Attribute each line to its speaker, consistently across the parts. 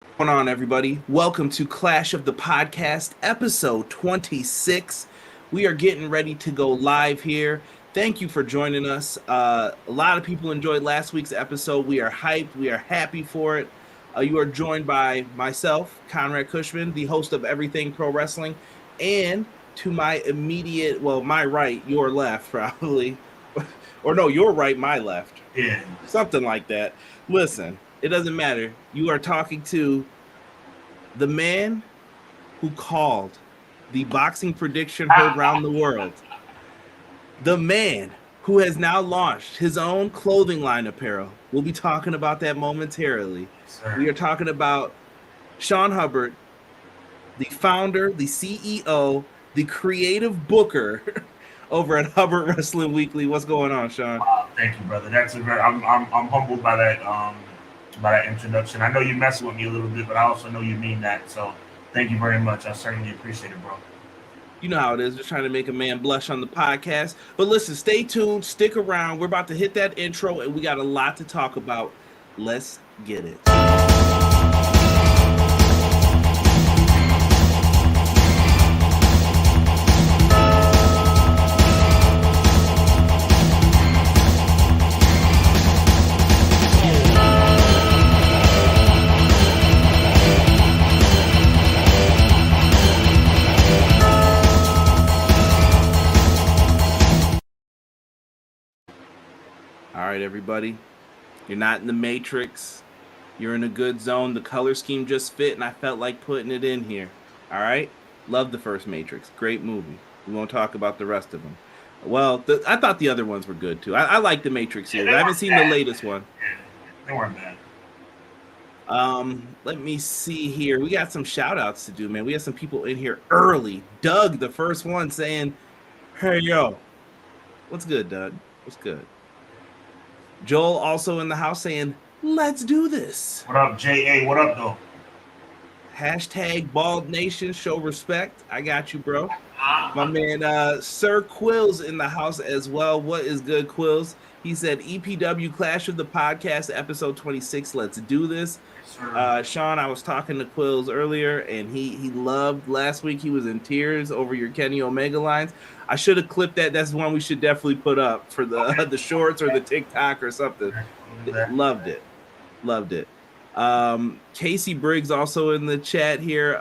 Speaker 1: What's going on, everybody? Welcome to Clash of the Podcast, episode 26. We are getting ready to go live here. Thank you for joining us. A lot of people enjoyed last week's episode. We are hyped. We are happy for it. You are joined by myself, Conrad Cushman, the host of Everything Pro Wrestling, and to my immediate, well, my right, your left, probably. Or no, your right, my left.
Speaker 2: Yeah.
Speaker 1: Something like that. Listen, it doesn't matter. You are talking to the man who called the boxing prediction heard around the world. The man who has now launched his own clothing line apparel. We'll be talking about that momentarily.
Speaker 2: Sir.
Speaker 1: We are talking about Sean Hubbard, the founder, the CEO, the creative booker over at Hubbard Wrestling Weekly. What's going on, Sean?
Speaker 2: Thank you, brother. That's a very. I'm humbled by that introduction. I know you mess with me a little bit, but I also know you mean that. So thank you very much. I certainly appreciate it, bro.
Speaker 1: You know how it is. Just trying to make a man blush on the podcast. But listen, stay tuned. Stick around. We're about to hit that intro, and we got a lot to talk about. Let's get it. All right, everybody. You're not in the Matrix. You're in a good zone. The color scheme just fit, and I felt like putting it in here. All right? Love the first Matrix. Great movie. We won't talk about the rest of them. Well, I thought the other ones were good, too. I like the Matrix series. I haven't seen the latest one.
Speaker 2: Yeah, they weren't bad.
Speaker 1: Let me see here. We got some shout-outs to do, man. We have some people in here early. Doug, the first one, saying, "Hey, yo. What's good, Doug? What's good?" Joel also in the house saying, "Let's do this."
Speaker 2: What up, J.A.? What up, though?
Speaker 1: Hashtag Bald Nation, show respect. I got you, bro. My man, Sir Quills in the house as well. What is good, Quills? He said, EPW Clash of the Podcast, episode 26. Let's do this. Sean, I was talking to Quills earlier, and he loved last week. He was in tears over your Kenny Omega lines. I should have clipped that. That's one we should definitely put up for the shorts or the TikTok or something. Loved it. Loved it. Casey Briggs also in the chat here.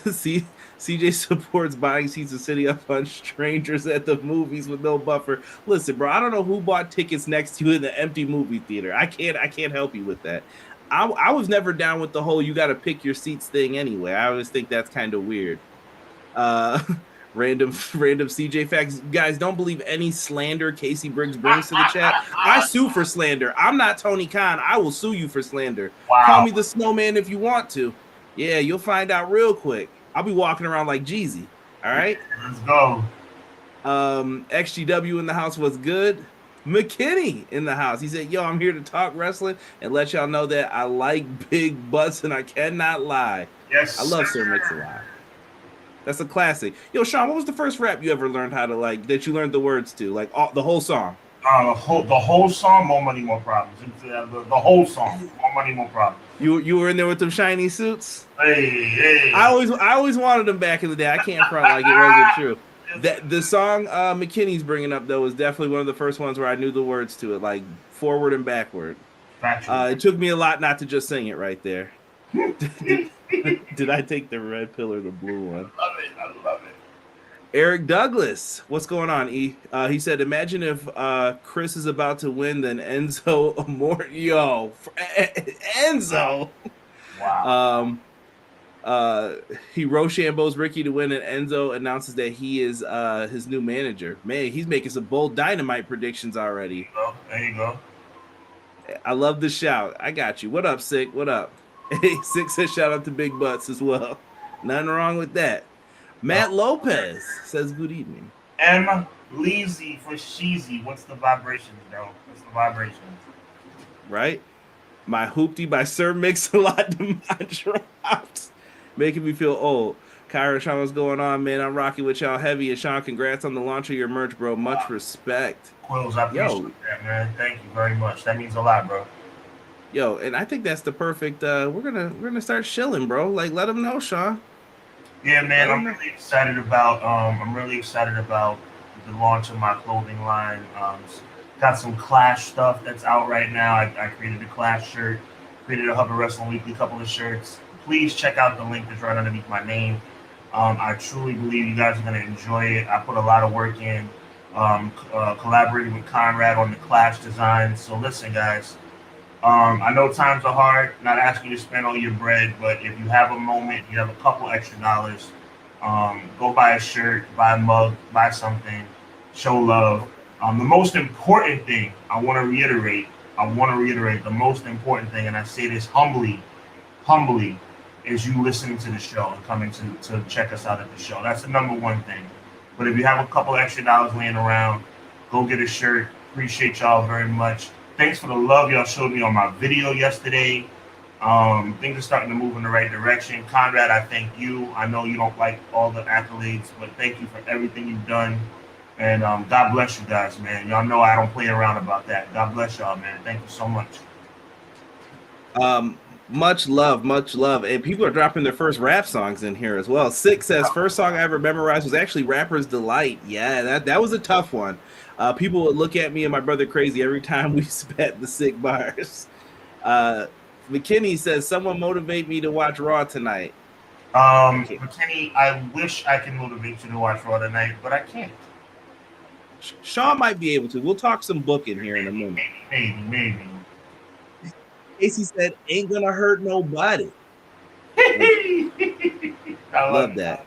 Speaker 1: CJ supports buying seats and sitting up on strangers at the movies with no buffer. Listen, bro, I don't know who bought tickets next to you in the empty movie theater. I can't help you with that. I was never down with the whole you got to pick your seats thing anyway. I always think that's kind of weird. Random CJ facts. Guys, don't believe any slander Casey Briggs brings to the chat. I sue for slander. I'm not Tony Khan. I will sue you for slander.
Speaker 2: Wow.
Speaker 1: Call me the snowman if you want to. Yeah, you'll find out real quick. I'll be walking around like Jeezy. All right?
Speaker 2: Let's go.
Speaker 1: XGW in the house was good. McKinney in the house. He said, yo, I'm here to talk wrestling and let y'all know that I like big butts and I cannot lie.
Speaker 2: Yes.
Speaker 1: I love Sir Mix-a-Lot. That's a classic. Yo, Sean, what was the first rap you ever learned how to that you learned the words to? Like the whole song?
Speaker 2: The whole song, More Money, More Problems. The whole song, More Money, More Problems.
Speaker 1: You were in there with them shiny suits?
Speaker 2: Hey.
Speaker 1: I always wanted them back in the day. I can't front like it wasn't true. The song McKinney's bringing up, though, was definitely one of the first ones where I knew the words to it, like forward and backward. It took me a lot not to just sing it right there. Did I take the red pill or the blue one?
Speaker 2: I love it.
Speaker 1: Eric Douglas, what's going on, E? He said, imagine if Chris is about to win, then Enzo Amore. Yo, Enzo.
Speaker 2: Wow.
Speaker 1: He Rochambeau's Ricky to win, and Enzo announces that he is his new manager. Man, he's making some bold Dynamite predictions already.
Speaker 2: There you go.
Speaker 1: I love the shout. I got you. What up, Sick? What up? Hey, Sick says shout out to Big Butts as well. Nothing wrong with that. Matt Lopez says good evening.
Speaker 2: M. Leezy for Sheezy. What's the vibrations, bro? What's the vibrations?
Speaker 1: Right? My Hoopty by Sir Mix-a-Lot drops. Making me feel old. Kyra, Sean, what's going on, man? I'm rocking with y'all heavy. And Sean, congrats on the launch of your merch, bro. Much respect.
Speaker 2: Quills, I appreciate that, man. Thank you very much. That means a lot, bro.
Speaker 1: Yo, and I think that's the perfect. We're gonna start shilling, bro. Like, let them know, Sean.
Speaker 2: Yeah, man, I'm really excited about. The launch of my clothing line. Got some Clash stuff that's out right now. I created a Clash shirt, created a Hubbard Wrestling Weekly couple of shirts. Please check out the link that's right underneath my name. I truly believe you guys are going to enjoy it. I put a lot of work in, collaborating with Conrad on the Clash design. So listen, guys, I know times are hard, not asking you to spend all your bread, but if you have a moment, you have a couple extra dollars, go buy a shirt, buy a mug, buy something, show love. The most important thing I want to reiterate, the most important thing, and I say this humbly, is you listening to the show and coming to check us out at the show. That's the number one thing. But if you have a couple extra dollars laying around, go get a shirt. Appreciate y'all very much. Thanks for the love y'all showed me on my video yesterday. Things are starting to move in the right direction. Conrad, I thank you. I know you don't like all the accolades, but thank you for everything you've done. And God bless you guys, man. Y'all know I don't play around about that. God bless y'all, man. Thank you so much.
Speaker 1: Much love. And people are dropping their first rap songs in here as well. Six says, first song I ever memorized was actually Rapper's Delight. Yeah, that was a tough one. People would look at me and my brother crazy every time we spat the sick bars. McKinney says, someone motivate me to watch Raw tonight.
Speaker 2: McKinney, I wish I could motivate you to watch Raw tonight, but I can't.
Speaker 1: Sean might be able to. We'll talk some booking here in a minute.
Speaker 2: Maybe.
Speaker 1: Casey said, ain't gonna hurt nobody. I love that.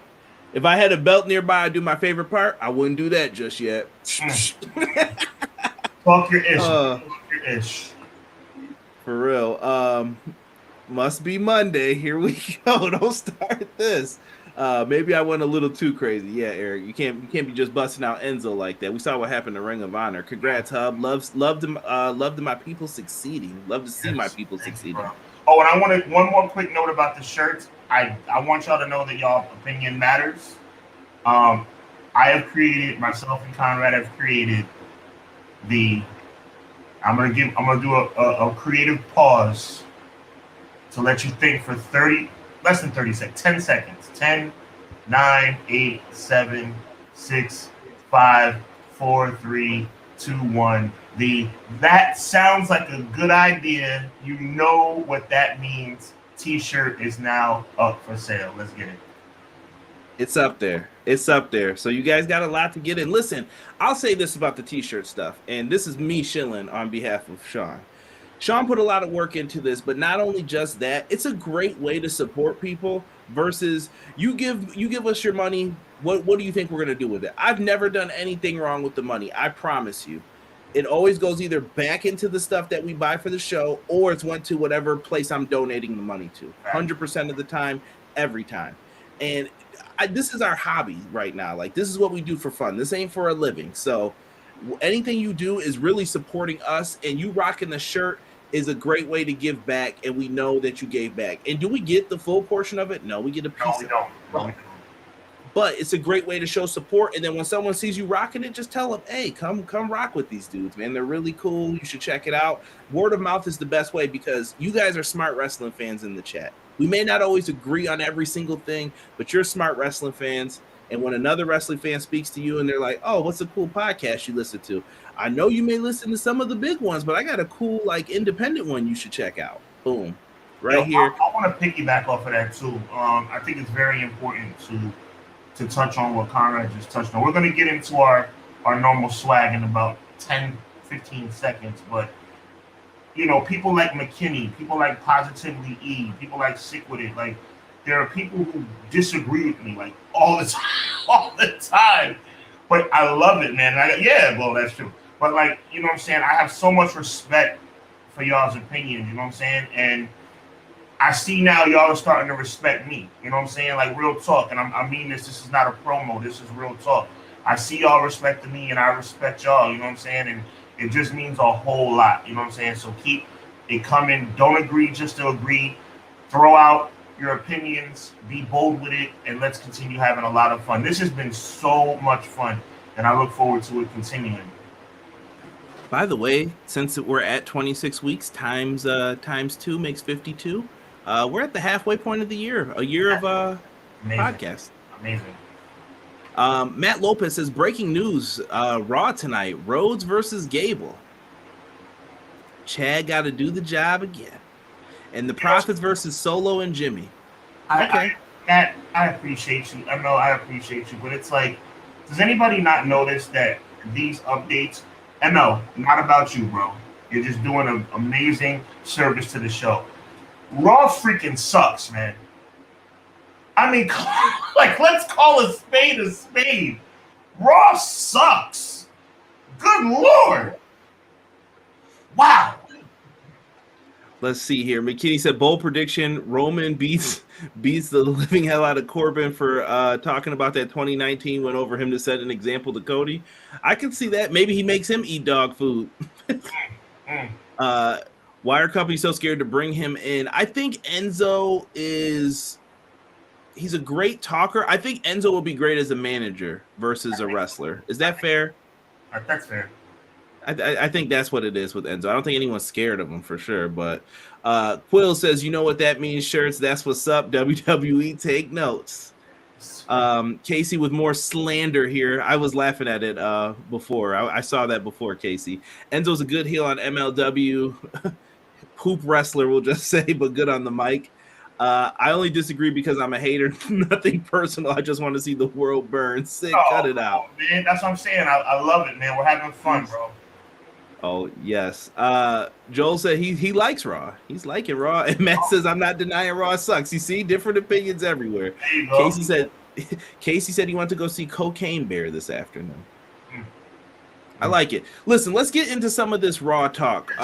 Speaker 1: If I had a belt nearby, I'd do my favorite part. I wouldn't do that just yet.
Speaker 2: Talk your ish.
Speaker 1: For real. Must be Monday. Here we go. Don't start this. Maybe I went a little too crazy. Yeah, Eric, you can't be just busting out Enzo like that. We saw what happened to Ring of Honor. Congrats, Hub. Love to my people succeeding. Love to see my people succeeding.
Speaker 2: Bro. Oh, and I wanted one more quick note about the shirts. I want y'all to know that y'all opinion matters. I have created, myself and Conrad have created I'm gonna do a creative pause to let you think for less than 30 seconds, 10 seconds. 10, 9, 8, 7, 6, 5, 4, 3, 2, 1. That sounds like a good idea. You know what that means. T-shirt is now up for sale. Let's get it.
Speaker 1: It's up there. So you guys got a lot to get in. Listen, I'll say this about the T-shirt stuff, and this is me shilling on behalf of Sean. Sean put a lot of work into this, but not only just that, it's a great way to support people versus you give us your money. What do you think we're going to do with it? I've never done anything wrong with the money. I promise you. It always goes either back into the stuff that we buy for the show or it's went to whatever place I'm donating the money to. 100% of the time, every time. And this is our hobby right now. Like, this is what we do for fun. This ain't for a living. So anything you do is really supporting us, and you rocking the shirt is a great way to give back, and we know that you gave back. And do we get the full portion of it? No, we get a piece of it. No. But it's a great way to show support. And then when someone sees you rocking it, just tell them, hey, come rock with these dudes, man. They're really cool. You should check it out. Word of mouth is the best way because you guys are smart wrestling fans in the chat. We may not always agree on every single thing, but you're smart wrestling fans. And when another wrestling fan speaks to you and they're like, oh, what's a cool podcast you listen to? I know you may listen to some of the big ones, but I got a cool, like, independent one you should check out. Boom. Right here.
Speaker 2: I want to piggyback off of that, too. I think it's very important to touch on what Conrad just touched on. We're going to get into our normal swag in about 10, 15 seconds, but, you know, people like McKinney, people like Positively E, people like Sick With It, like, there are people who disagree with me, like, all the time, but I love it, man. Well, that's true. But, like, you know what I'm saying? I have so much respect for y'all's opinions, you know what I'm saying? And I see now y'all are starting to respect me. You know what I'm saying? Like, real talk. And I mean this. This is not a promo. This is real talk. I see y'all respecting me, and I respect y'all. You know what I'm saying? And it just means a whole lot. You know what I'm saying? So keep it coming. Don't agree just to agree. Throw out your opinions. Be bold with it. And let's continue having a lot of fun. This has been so much fun, and I look forward to it continuing.
Speaker 1: By the way, since we're at 26 weeks times 2 makes 52. We're at the halfway point of the year. A year of podcast.
Speaker 2: Amazing.
Speaker 1: Matt Lopez says breaking news: Raw tonight. Rhodes versus Gable. Chad got to do the job again. And the Profits versus Solo and Jimmy.
Speaker 2: I appreciate you. I appreciate you, but it's like, does anybody not notice that these updates? ML, not about you, bro. You're just doing an amazing service to the show. Raw freaking sucks, man. I mean, like, let's call a spade a spade. Raw sucks. Good Lord. Wow.
Speaker 1: Let's see here. McKinney said bold prediction: Roman beats the living hell out of Corbin for talking about that 2019 win over him to set an example to Cody. I can see that. Maybe he makes him eat dog food. Why are companies so scared to bring him in? I think Enzo he's a great talker. I think Enzo will be great as a manager versus a wrestler. Is that fair?
Speaker 2: That's fair.
Speaker 1: I think that's what it is with Enzo. I don't think anyone's scared of him for sure. But Quill says, you know what that means, shirts. That's what's up. WWE, take notes. Casey with more slander here. I was laughing at it before. I saw that before, Casey. Enzo's a good heel on MLW. Poop wrestler, we'll just say, but good on the mic. I only disagree because I'm a hater. Nothing personal. I just want to see the world burn. Sick, cut it out.
Speaker 2: Man, that's what I'm saying. I love it, man. We're having fun, bro.
Speaker 1: Oh, yes. Joel said he likes Raw. He's liking Raw. And Matt says, I'm not denying Raw sucks. You see, different opinions everywhere. Casey said he wanted to go see Cocaine Bear this afternoon. I like it. Listen, let's get into some of this Raw talk.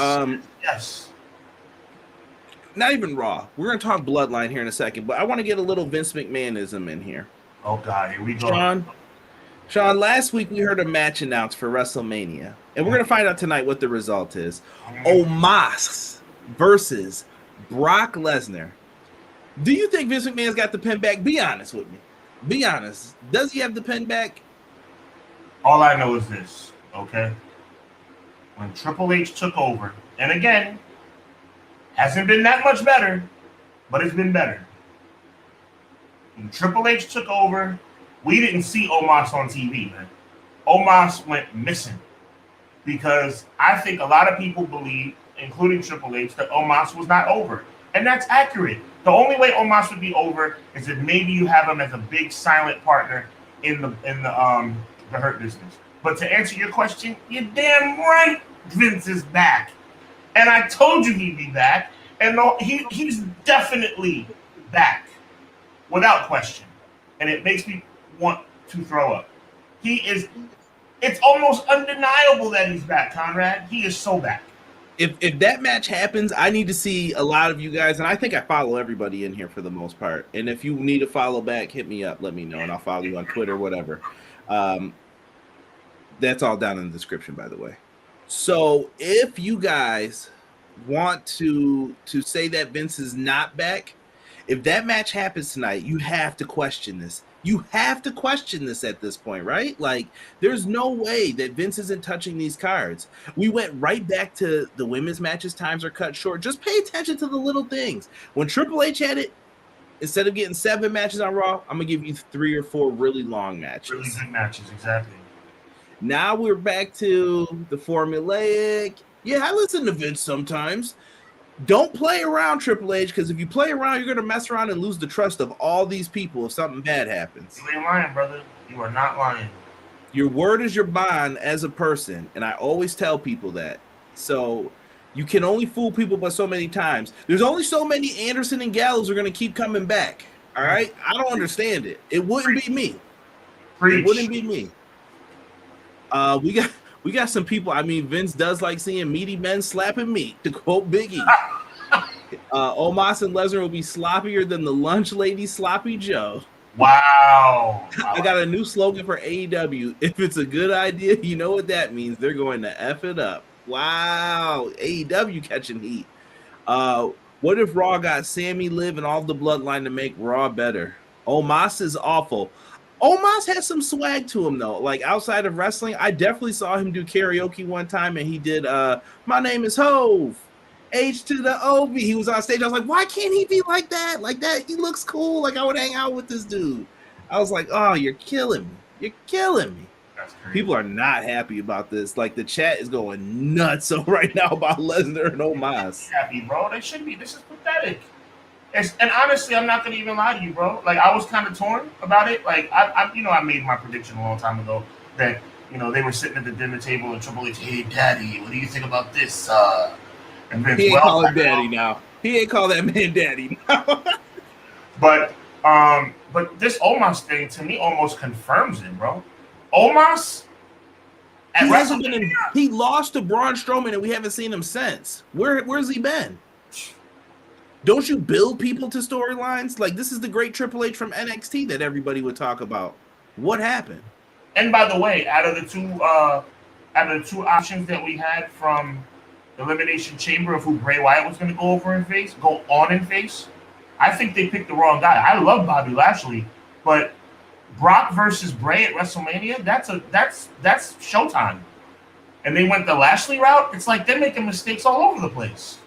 Speaker 2: Yes.
Speaker 1: Not even Raw. We're going to talk Bloodline here in a second, but I want to get a little Vince McMahonism in here.
Speaker 2: Oh, God. Here we go.
Speaker 1: Sean, last week we heard a match announced for WrestleMania, and we're going to find out tonight what the result is. Omos versus Brock Lesnar. Do you think Vince McMahon's got the pin back? Be honest with me. Be honest. Does he have the pin back?
Speaker 2: All I know is this, okay? When Triple H took over, and again, hasn't been that much better, but it's been better. When Triple H took over, we didn't see Omos on TV, man. Omos went missing because I think a lot of people believe, including Triple H, that Omos was not over. And that's accurate. The only way Omos would be over is if maybe you have him as a big silent partner in the Hurt Business. But to answer your question, you're damn right Vince is back. And I told you he'd be back. And no, he's definitely back. Without question. And it makes me want to throw up. It's almost undeniable that he's back, Conrad. He is so back.
Speaker 1: If that match happens, I need to see a lot of you guys, and I think I follow everybody in here for the most part. And if you need to follow back, hit me up, let me know, and I'll follow you on Twitter, whatever. That's all down in the description, by the way. So if you guys want to say that Vince is not back, if that match happens tonight, you have to question this. You have to question this at this point, right? Like, there's no way that Vince isn't touching these cards. We went right back to the women's matches. Times are cut short. Just pay attention to the little things. When Triple H had it, instead of getting 7 matches on Raw, I'm going to give you 3 or 4 really long matches.
Speaker 2: Really good matches, exactly.
Speaker 1: Now we're back to the formulaic. Yeah, I listen to Vince sometimes. Don't play around, Triple H, because if you play around, you're going to mess around and lose the trust of all these people if something bad happens.
Speaker 2: You ain't lying, brother. You are not lying.
Speaker 1: Your word is your bond as a person, and I always tell people that. So you can only fool people but so many times. There's only so many Anderson and Gallows are going to keep coming back, all right? I don't understand it. It wouldn't be me.
Speaker 2: Preach.
Speaker 1: It wouldn't be me. We got some people. I mean, Vince does like seeing meaty men slapping meat, to quote Biggie. Omos and Lesnar will be sloppier than the lunch lady Sloppy Joe.
Speaker 2: Wow.
Speaker 1: I got a new slogan for AEW. If it's a good idea, you know what that means. They're going to F it up. Wow. AEW catching heat. What if Raw got Sammy, Liv, and all the bloodline to make Raw better? Omos is awful. Omos has some swag to him though. Like outside of wrestling, I definitely saw him do karaoke one time, and he did "My Name Is Hove." H to the OV. He was on stage. I was like, why can't he be like that? Like that, he looks cool. Like I would hang out with this dude. I was like, oh, you're killing me. You're killing me.
Speaker 2: That's crazy.
Speaker 1: People are not happy about this. Like the chat is going nuts right now about Lesnar and Omos.
Speaker 2: Happy, bro. They should be. This is pathetic. And honestly, I'm not gonna even lie to you, bro. Like I was kind of torn about it. Like I made my prediction a long time ago that they were sitting at the dinner table and Triple H, hey, Daddy, what do you think about this? And Vince,
Speaker 1: he ain't calling Daddy now. He ain't call that man Daddy now.
Speaker 2: But this Omos thing to me almost confirms it, bro. Omos.
Speaker 1: He lost to Braun Strowman and we haven't seen him since. Where's he been? Don't you build people to storylines? Like this is the great Triple H from NXT that everybody would talk about. What happened?
Speaker 2: And by the way, out of the two options that we had from Elimination Chamber of who Bray Wyatt was going to go on and face, I think they picked the wrong guy. I love Bobby Lashley, but Brock versus Bray at WrestleMania, that's showtime. And they went the Lashley route. It's like they're making mistakes all over the place.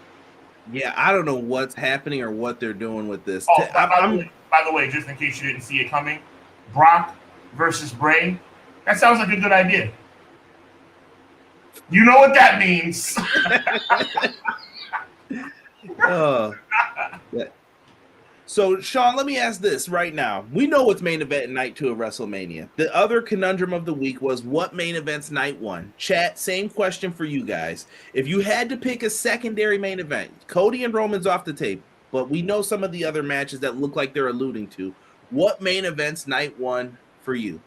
Speaker 1: Yeah, I don't know what's happening or what they're doing with this.
Speaker 2: Oh, by the way, just in case you didn't see it coming, Brock versus Bray, that sounds like a good idea. You know what that means.
Speaker 1: Yeah. So, Sean, let me ask this right now. We know what's main event night 2 of WrestleMania. The other conundrum of the week was what main event's night 1? Chat, same question for you guys. If you had to pick a secondary main event, Cody and Roman's off the tape, but we know some of the other matches that look like they're alluding to. What main event's night 1 for you?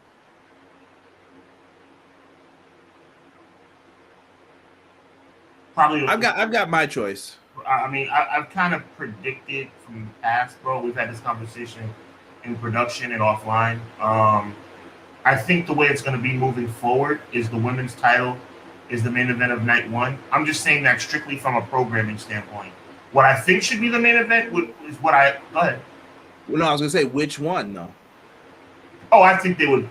Speaker 2: Probably.
Speaker 1: I've got my choice.
Speaker 2: I mean, I've kind of predicted from the past, bro. We've had this conversation in production and offline. I think the way it's going to be moving forward is the women's title is the main event of night 1. I'm just saying that strictly from a programming standpoint. What I think should be the main event is what I go ahead.
Speaker 1: Well, no, I was going to say which one, though.
Speaker 2: Oh, I think they would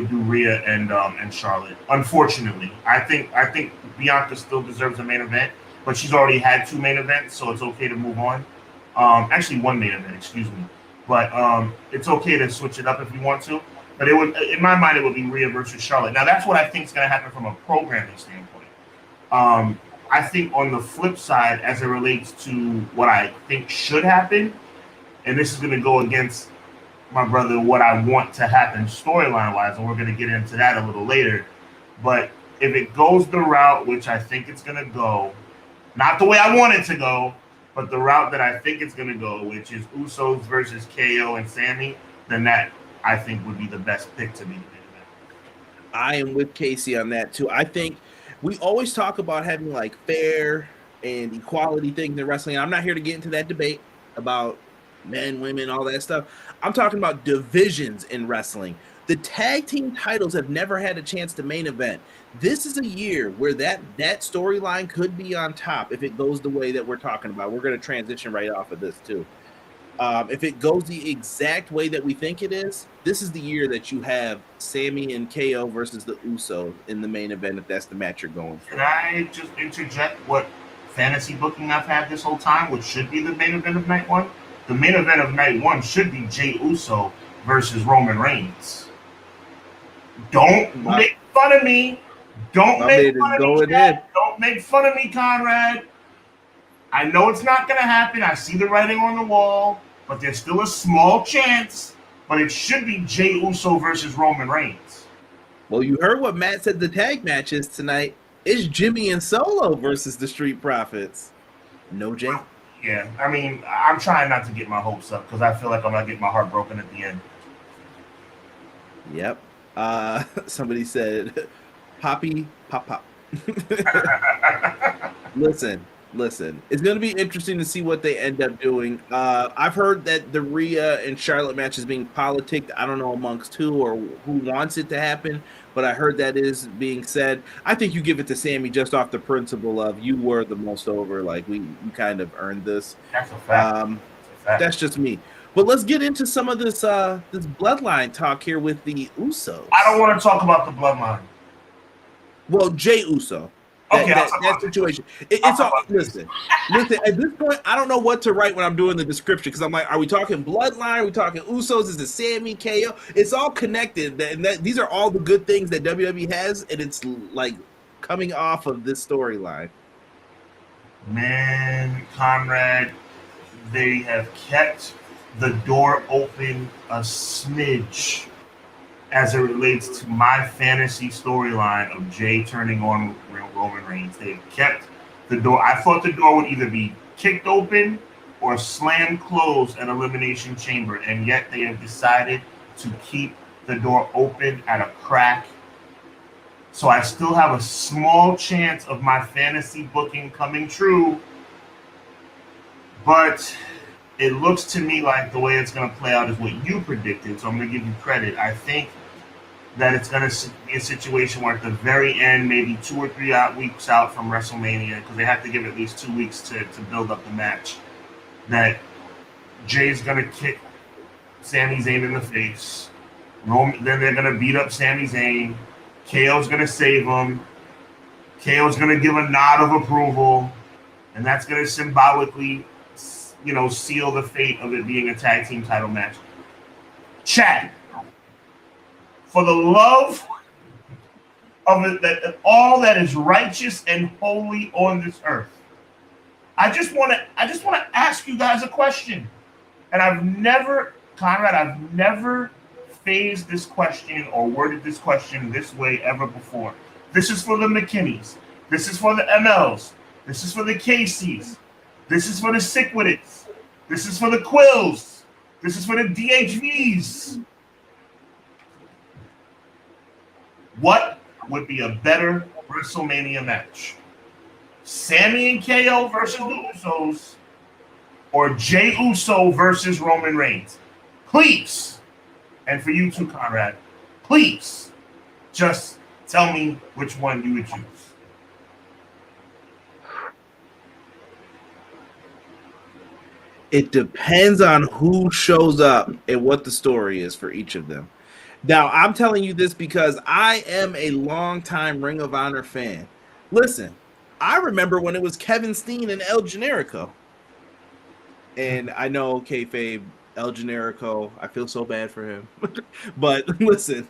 Speaker 2: do Rhea and Charlotte. Unfortunately, I think Bianca still deserves a main event. But she's already had 2 main events, so it's okay to move on. Actually, 1 main event, excuse me. But it's okay to switch it up if you want to. But it would, in my mind, it would be Rhea versus Charlotte. Now, that's what I think is going to happen from a programming standpoint. I think on the flip side, as it relates to what I think should happen, and this is going to go against my brother, what I want to happen storyline-wise, and we're going to get into that a little later. But if it goes the route which I think it's going to go, not the way I want it to go, but the route that I think it's going to go, which is Usos versus KO and Sammy, then that, I think, would be the best pick to be the main event.
Speaker 1: I am with Casey on that, too. I think we always talk about having, like, fair and equality things in wrestling. I'm not here to get into that debate about men, women, all that stuff. I'm talking about divisions in wrestling. The tag team titles have never had a chance to main event. This is a year where that storyline could be on top if it goes the way that we're talking about. We're going to transition right off of this, too. If it goes the exact way that we think it is, this is the year that you have Sammy and KO versus the Usos in the main event, if that's the match you're going for.
Speaker 2: Can I just interject what fantasy booking I've had this whole time, which should be the main event of night 1? The main event of night 1 should be Jey Uso versus Roman Reigns. Don't make fun of me. Don't make fun of me, Conrad. I know it's not going to happen. I see the writing on the wall, but there's still a small chance. But it should be Jey Uso versus Roman Reigns.
Speaker 1: Well, you heard what Matt said the tag match is tonight. It's Jimmy and Solo versus the Street Profits. No Jay.
Speaker 2: Yeah, I mean, I'm trying not to get my hopes up because I feel like I'm going to get my heart broken at the end.
Speaker 1: Yep. Somebody said, Poppy, pop, pop. Listen. It's going to be interesting to see what they end up doing. I've heard that the Rhea and Charlotte match is being politicked. I don't know amongst who or who wants it to happen, but I heard that is being said. I think you give it to Sammy just off the principle of you were the most over. Like, you kind of earned this.
Speaker 2: That's a fact.
Speaker 1: That's just me. But let's get into some of this this bloodline talk here with the Usos.
Speaker 2: I don't want to talk about the bloodline.
Speaker 1: Well, Jey Uso. That situation. It's all listen. At this point, I don't know what to write when I'm doing the description because I'm like, are we talking bloodline? Are we talking Usos? Is it Sammy, KO? It's all connected, and these are all the good things that WWE has, and it's like coming off of this storyline.
Speaker 2: Man, Conrad, they have kept the door open a smidge as it relates to my fantasy storyline of Jey turning on Roman Reigns. They've kept the door. I thought the door would either be kicked open or slammed closed at Elimination Chamber, and yet they have decided to keep the door open at a crack. So I still have a small chance of my fantasy booking coming true, but it looks to me like the way it's going to play out is what you predicted, so I'm going to give you credit. I think that it's going to be a situation where at the very end, maybe 2 or 3 weeks out from WrestleMania, because they have to give at least 2 weeks to build up the match, that Jay's going to kick Sami Zayn in the face. Then they're going to beat up Sami Zayn. KO's going to save him. KO's going to give a nod of approval, and that's going to symbolically, seal the fate of it being a tag team title match. Chat. For the love of it, that all that is righteous and holy on this earth, I just want to ask you guys a question, and I've never phrased this question or worded this question this way ever before. This is for the McKinneys. This is for the MLs. This is for the Caseys. This is for the Sickwitits. This is for the Quills. This is for the DHVs. What would be a better WrestleMania match? Sammy and KO versus the Usos, or Jey Uso versus Roman Reigns? Please, and for you too, Conrad, please just tell me which one you would choose.
Speaker 1: It depends on who shows up and what the story is for each of them. Now, I'm telling you this because I am a longtime Ring of Honor fan. Listen, I remember when it was Kevin Steen and El Generico. And I know, kayfabe, El Generico, I feel so bad for him. But listen,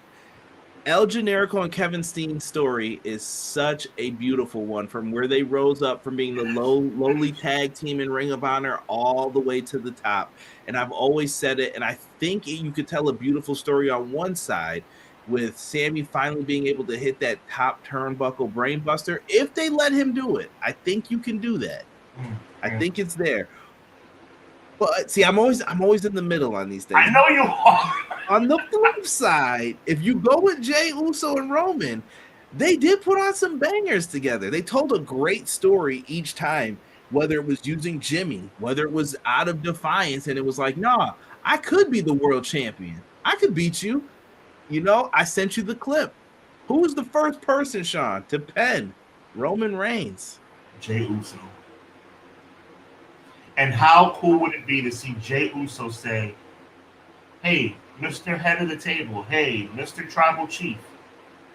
Speaker 1: El Generico and Kevin Steen's story is such a beautiful one, from where they rose up from being the lowly tag team in Ring of Honor all the way to the top. And I've always said it, and I think you could tell a beautiful story on one side with Sammy finally being able to hit that top turnbuckle brainbuster. If they let him do it, I think you can do that. I think it's there. But see, I'm always in the middle on these things.
Speaker 2: I know you are.
Speaker 1: On the flip side, if you go with Jey Uso and Roman, they did put on some bangers together. They told a great story each time, whether it was using Jimmy, whether it was out of defiance, and it was like, nah, I could be the world champion. I could beat you. I sent you the clip. Who was the first person, Sean, to pen Roman Reigns?
Speaker 2: Jey Uso. And how cool would it be to see Jey Uso say, hey, Mr. Head of the Table. Hey, Mr. Tribal Chief.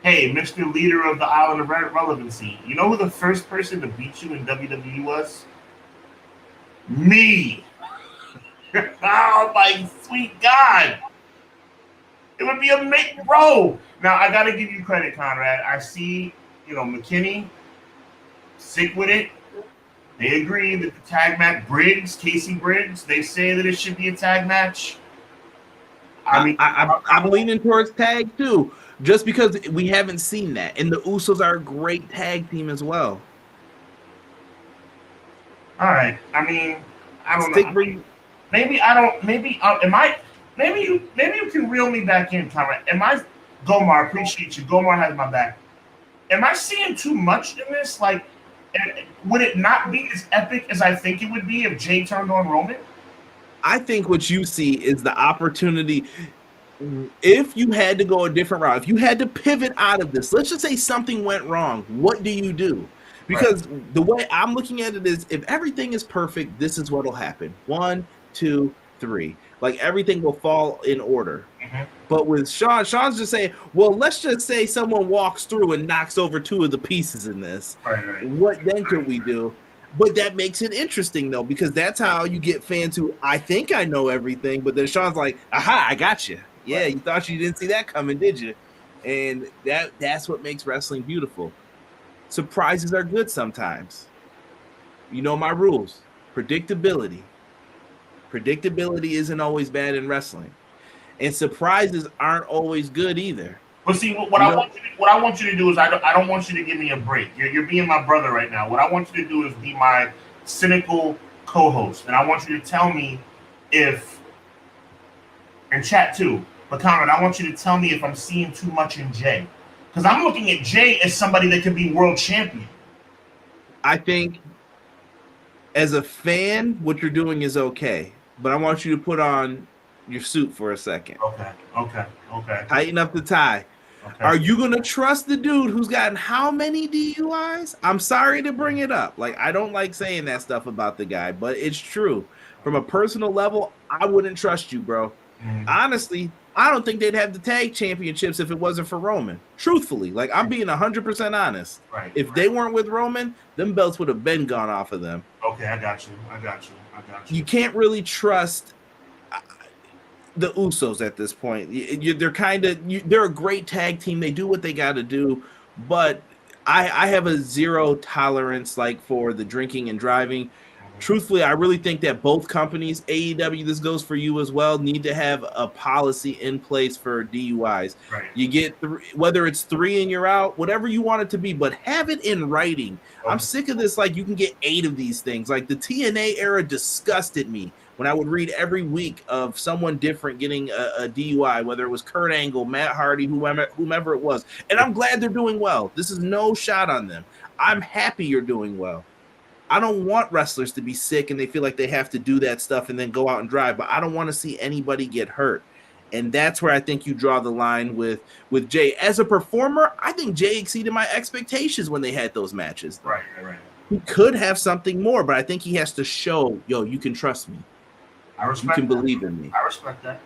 Speaker 2: Hey, Mr. Leader of the Island of Relevancy. You know who the first person to beat you in WWE was? Me. Oh, my sweet God. It would be amazing. Bro. Now, I got to give you credit, Conrad. I see, McKinney, sick with it. They agree that the tag match, Casey Briggs, they say that it should be a tag match.
Speaker 1: I'm leaning towards tag too, just because we haven't seen that, and the Usos are a great tag team as well.
Speaker 2: All right, I don't know. Maybe I don't. Maybe Maybe you can reel me back in, Conrad. Gomar? Appreciate you. Gomar has my back. Am I seeing too much in this? Like, would it not be as epic as I think it would be if Jey turned on Roman?
Speaker 1: I think what you see is the opportunity. If you had to go a different route, if you had to pivot out of this, let's just say something went wrong, what do you do? Because the way I'm looking at it is, if everything is perfect, this is what will happen. 1, 2, 3. Like everything will fall in order.
Speaker 2: Mhm.
Speaker 1: But with Sean's just saying, well, let's just say someone walks through and knocks over 2 of the pieces in this.
Speaker 2: Right.
Speaker 1: What then could we do? But that makes it interesting though, because that's how you get fans who I think I know everything, but then Sean's like, aha, I got you. Yeah,
Speaker 2: Right.
Speaker 1: you thought you didn't see that coming, did you? And that's what makes wrestling beautiful. Surprises are good sometimes. You know my rules. Predictability. Predictability isn't always bad in wrestling. And surprises aren't always good either.
Speaker 2: But see, what I want you to do is I don't want you to give me a break. You're being my brother right now. What I want you to do is be my cynical co-host, and I want you to tell me if, and chat too, but comment. I want you to tell me if I'm seeing too much in Jey, because I'm looking at Jey as somebody that could be world champion.
Speaker 1: I think as a fan, what you're doing is okay, but I want you to put on your suit for a second.
Speaker 2: Okay.
Speaker 1: Tighten up the tie. Okay. Are you going to trust the dude who's gotten how many DUIs? I'm sorry to bring it up. Like, I don't like saying that stuff about the guy, but it's true. From a personal level, I wouldn't trust you, bro. Honestly, I don't think they'd have the tag championships if it wasn't for Roman. Truthfully, like, I'm being 100% honest.
Speaker 2: Right.
Speaker 1: If they weren't with Roman, them belts would have been gone off of them.
Speaker 2: Okay, I got you.
Speaker 1: You can't really trust the Usos at this point. They're a great tag team. They do what they got to do, but I have a zero tolerance like for the drinking and driving. Truthfully, I really think that both companies, AEW, this goes for you as well, need to have a policy in place for DUIs.
Speaker 2: Right.
Speaker 1: You get whether it's 3 and you're out, whatever you want it to be, but have it in writing. Okay. I'm sick of this. Like, you can get 8 of these things. Like, the TNA era disgusted me when I would read every week of someone different getting a DUI, whether it was Kurt Angle, Matt Hardy, whomever it was. And I'm glad they're doing well. This is no shot on them. I'm happy you're doing well. I don't want wrestlers to be sick and they feel like they have to do that stuff and then go out and drive, but I don't want to see anybody get hurt. And that's where I think you draw the line with Jey. As a performer, I think Jey exceeded my expectations when they had those matches.
Speaker 2: Right.
Speaker 1: He could have something more, but I think he has to show, you can trust me.
Speaker 2: I respect
Speaker 1: you can believe in me.
Speaker 2: I respect that.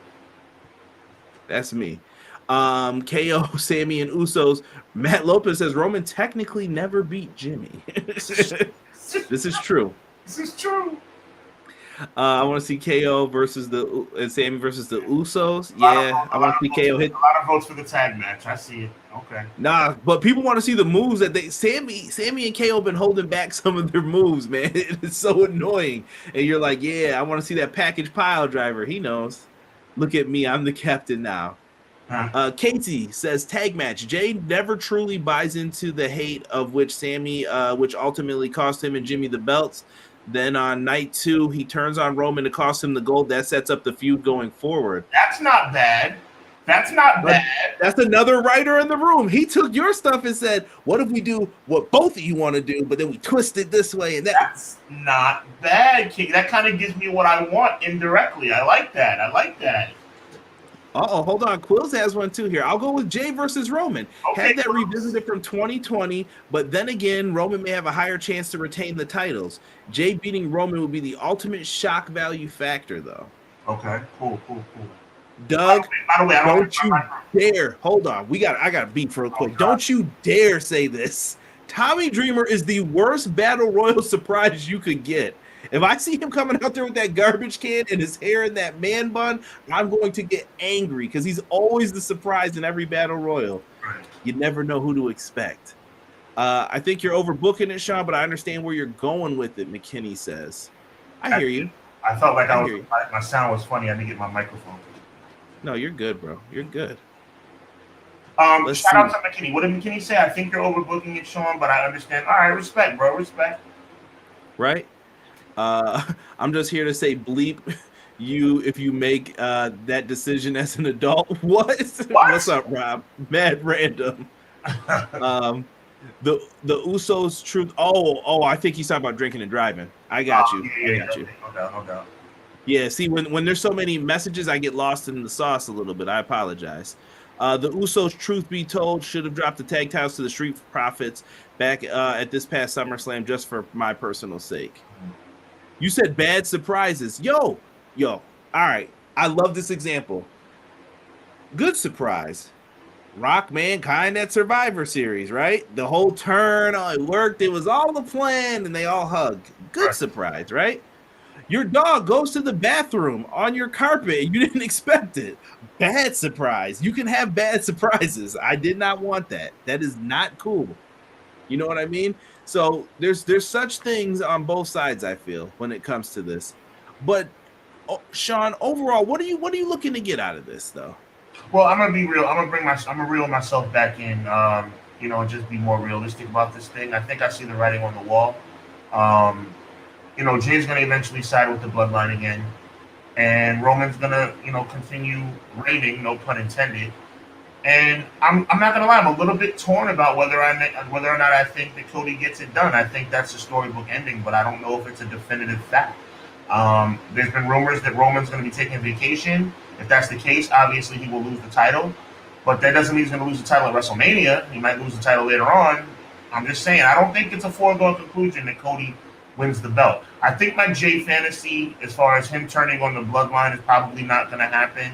Speaker 1: That's me. KO, Sammy, and Usos. Matt Lopez says Roman technically never beat Jimmy. This is true. I want to see KO versus Sammy versus the Usos. Yeah, I want to see KO hit.
Speaker 2: A lot of votes for the tag match. I see it. Okay.
Speaker 1: Nah, but people want to see the moves that Sammy and KO have been holding back some of their moves, man. It's so annoying. And you're like, yeah, I want to see that package pile driver. He knows. Look at me. I'm the captain now. Katie says tag match. Jey never truly buys into the hate of which Sammy, which ultimately cost him and Jimmy the belts. Then on night 2, he turns on Roman to cost him the gold. That sets up the feud going forward.
Speaker 2: That's not bad. That's
Speaker 1: another writer in the room. He took your stuff and said, what if we do what both of you want to do, but then we twist it this way? And
Speaker 2: that's not bad, King. That kind of gives me what I want indirectly. I like that.
Speaker 1: Hold on. Quills has one too here. I'll go with Jey versus Roman.
Speaker 2: Okay,
Speaker 1: Had that revisited from 2020, but then again, Roman may have a higher chance to retain the titles. Jey beating Roman would be the ultimate shock value factor, though.
Speaker 2: Okay, cool.
Speaker 1: Doug,
Speaker 2: by the way,
Speaker 1: don't you dare. Hold on. I got to beat real quick. Don't you dare say this. Tommy Dreamer is the worst Battle Royal surprise you could get. If I see him coming out there with that garbage can and his hair in that man bun, I'm going to get angry because he's always the surprise in every Battle Royal.
Speaker 2: Right.
Speaker 1: You never know who to expect. I think you're overbooking it, Sean, but I understand where you're going with it, McKinney says. I hear you.
Speaker 2: I felt like my sound was funny. I didn't get my microphone.
Speaker 1: No, you're good, bro. You're good.
Speaker 2: Shout out to McKinney. What did McKinney say? I think you're overbooking it, Sean, but I understand. All right, respect, bro. Respect.
Speaker 1: Right? I'm just here to say bleep you if you make that decision as an adult. What? What's up, Rob? Mad random. The Usos truth. Oh, I think he's talking about drinking and driving. I got you.
Speaker 2: I got you. No doubt.
Speaker 1: Yeah, see, when there's so many messages, I get lost in the sauce a little bit. I apologize. The Usos, truth be told, should have dropped the tag titles to the Street Profits back at this past SummerSlam just for my personal sake. You said bad surprises. Yo, All right. I love this example. Good surprise. Rock Mankind at Survivor Series, right? The whole turn, it worked. It was all the plan, and they all hugged. Good surprise, right? Your dog goes to the bathroom on your carpet, and you didn't expect it. Bad surprise. You can have bad surprises. I did not want that. That is not cool. You know what I mean? So there's such things on both sides, I feel, when it comes to this. But Sean, overall, what are you looking to get out of this, though?
Speaker 2: Well, I'm gonna be real. I'm gonna reel myself back in. Just be more realistic about this thing. I think I see the writing on the wall. Jay's gonna eventually side with the Bloodline again, and Roman's gonna, continue reigning, no pun intended. And I'm not gonna lie, I'm a little bit torn about whether or not I think that Cody gets it done. I think that's a storybook ending, but I don't know if it's a definitive fact. There's been rumors that Roman's going to be taking a vacation. If that's the case, obviously he will lose the title. But that doesn't mean he's going to lose the title at WrestleMania. He might lose the title later on. I'm just saying, I don't think it's a foregone conclusion that Cody wins the belt. I think my Jey fantasy, as far as him turning on the Bloodline, is probably not going to happen.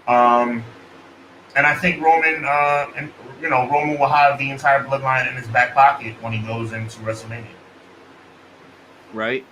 Speaker 2: And I think Roman will have the entire Bloodline in his back pocket when he goes into WrestleMania.
Speaker 1: Right.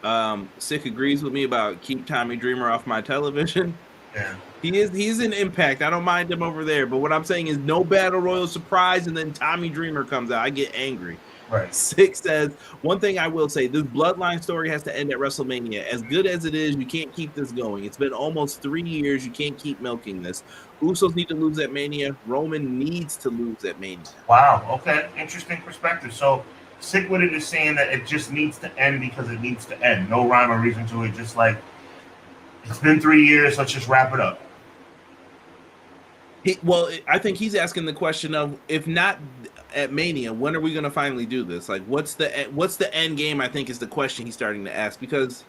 Speaker 1: Sick agrees with me about keep Tommy Dreamer off my television.
Speaker 2: Yeah.
Speaker 1: He's an Impact. I don't mind him over there. But what I'm saying is no Battle Royal surprise and then Tommy Dreamer comes out. I get angry.
Speaker 2: Right.
Speaker 1: Sick says, one thing I will say, this Bloodline story has to end at WrestleMania. As good as it is, you can't keep this going. It's been almost 3 years. You can't keep milking this. Usos need to lose at Mania. Roman needs to lose at Mania.
Speaker 2: Wow. Okay. Interesting perspective. So Sick with it is saying that it just needs to end because it needs to end. No rhyme or reason to it. Just like, it's been 3 years. Let's just wrap it up.
Speaker 1: I think he's asking the question of, if not at Mania, when are we going to finally do this? Like, what's the end game? I think is the question he's starting to ask, because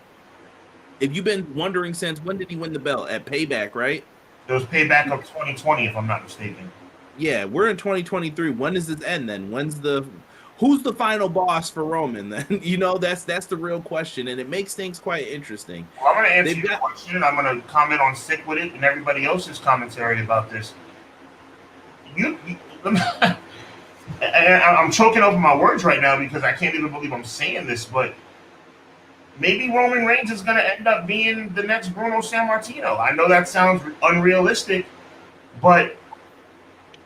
Speaker 1: if you've been wondering since, when did he win the belt? At Payback, right?
Speaker 2: It was Payback of 2020, if I'm not mistaken.
Speaker 1: Yeah, we're in 2023. When does this end then? Who's the final boss for Roman then? That's the real question, and it makes things quite interesting.
Speaker 2: Well, I'm going to answer your question. I'm going to comment on Sick with it and everybody else's commentary about this. I'm choking over my words right now because I can't even believe I'm saying this, but maybe Roman Reigns is going to end up being the next Bruno Sammartino. I know that sounds unrealistic, but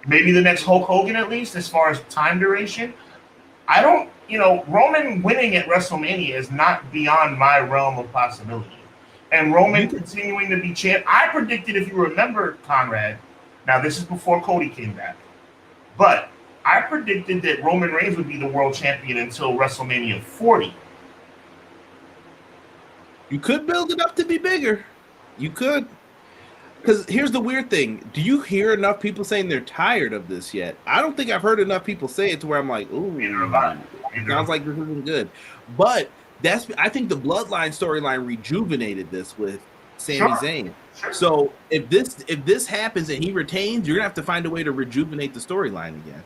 Speaker 2: maybe the next Hulk Hogan, at least as far as time duration. Roman winning at WrestleMania is not beyond my realm of possibility. And Roman continuing to be champ. I predicted, if you remember, Conrad, now this is before Cody came back, but I predicted that Roman Reigns would be the world champion until WrestleMania 40.
Speaker 1: You could build it up to be bigger. You could. Because here's the weird thing. Do you hear enough people saying they're tired of this yet? I don't think I've heard enough people say it to where I'm like, ooh, sounds like this isn't good. But I think the Bloodline storyline rejuvenated this with Sami Zayn. Sure. So if this happens and he retains, you're going to have to find a way to rejuvenate the storyline again.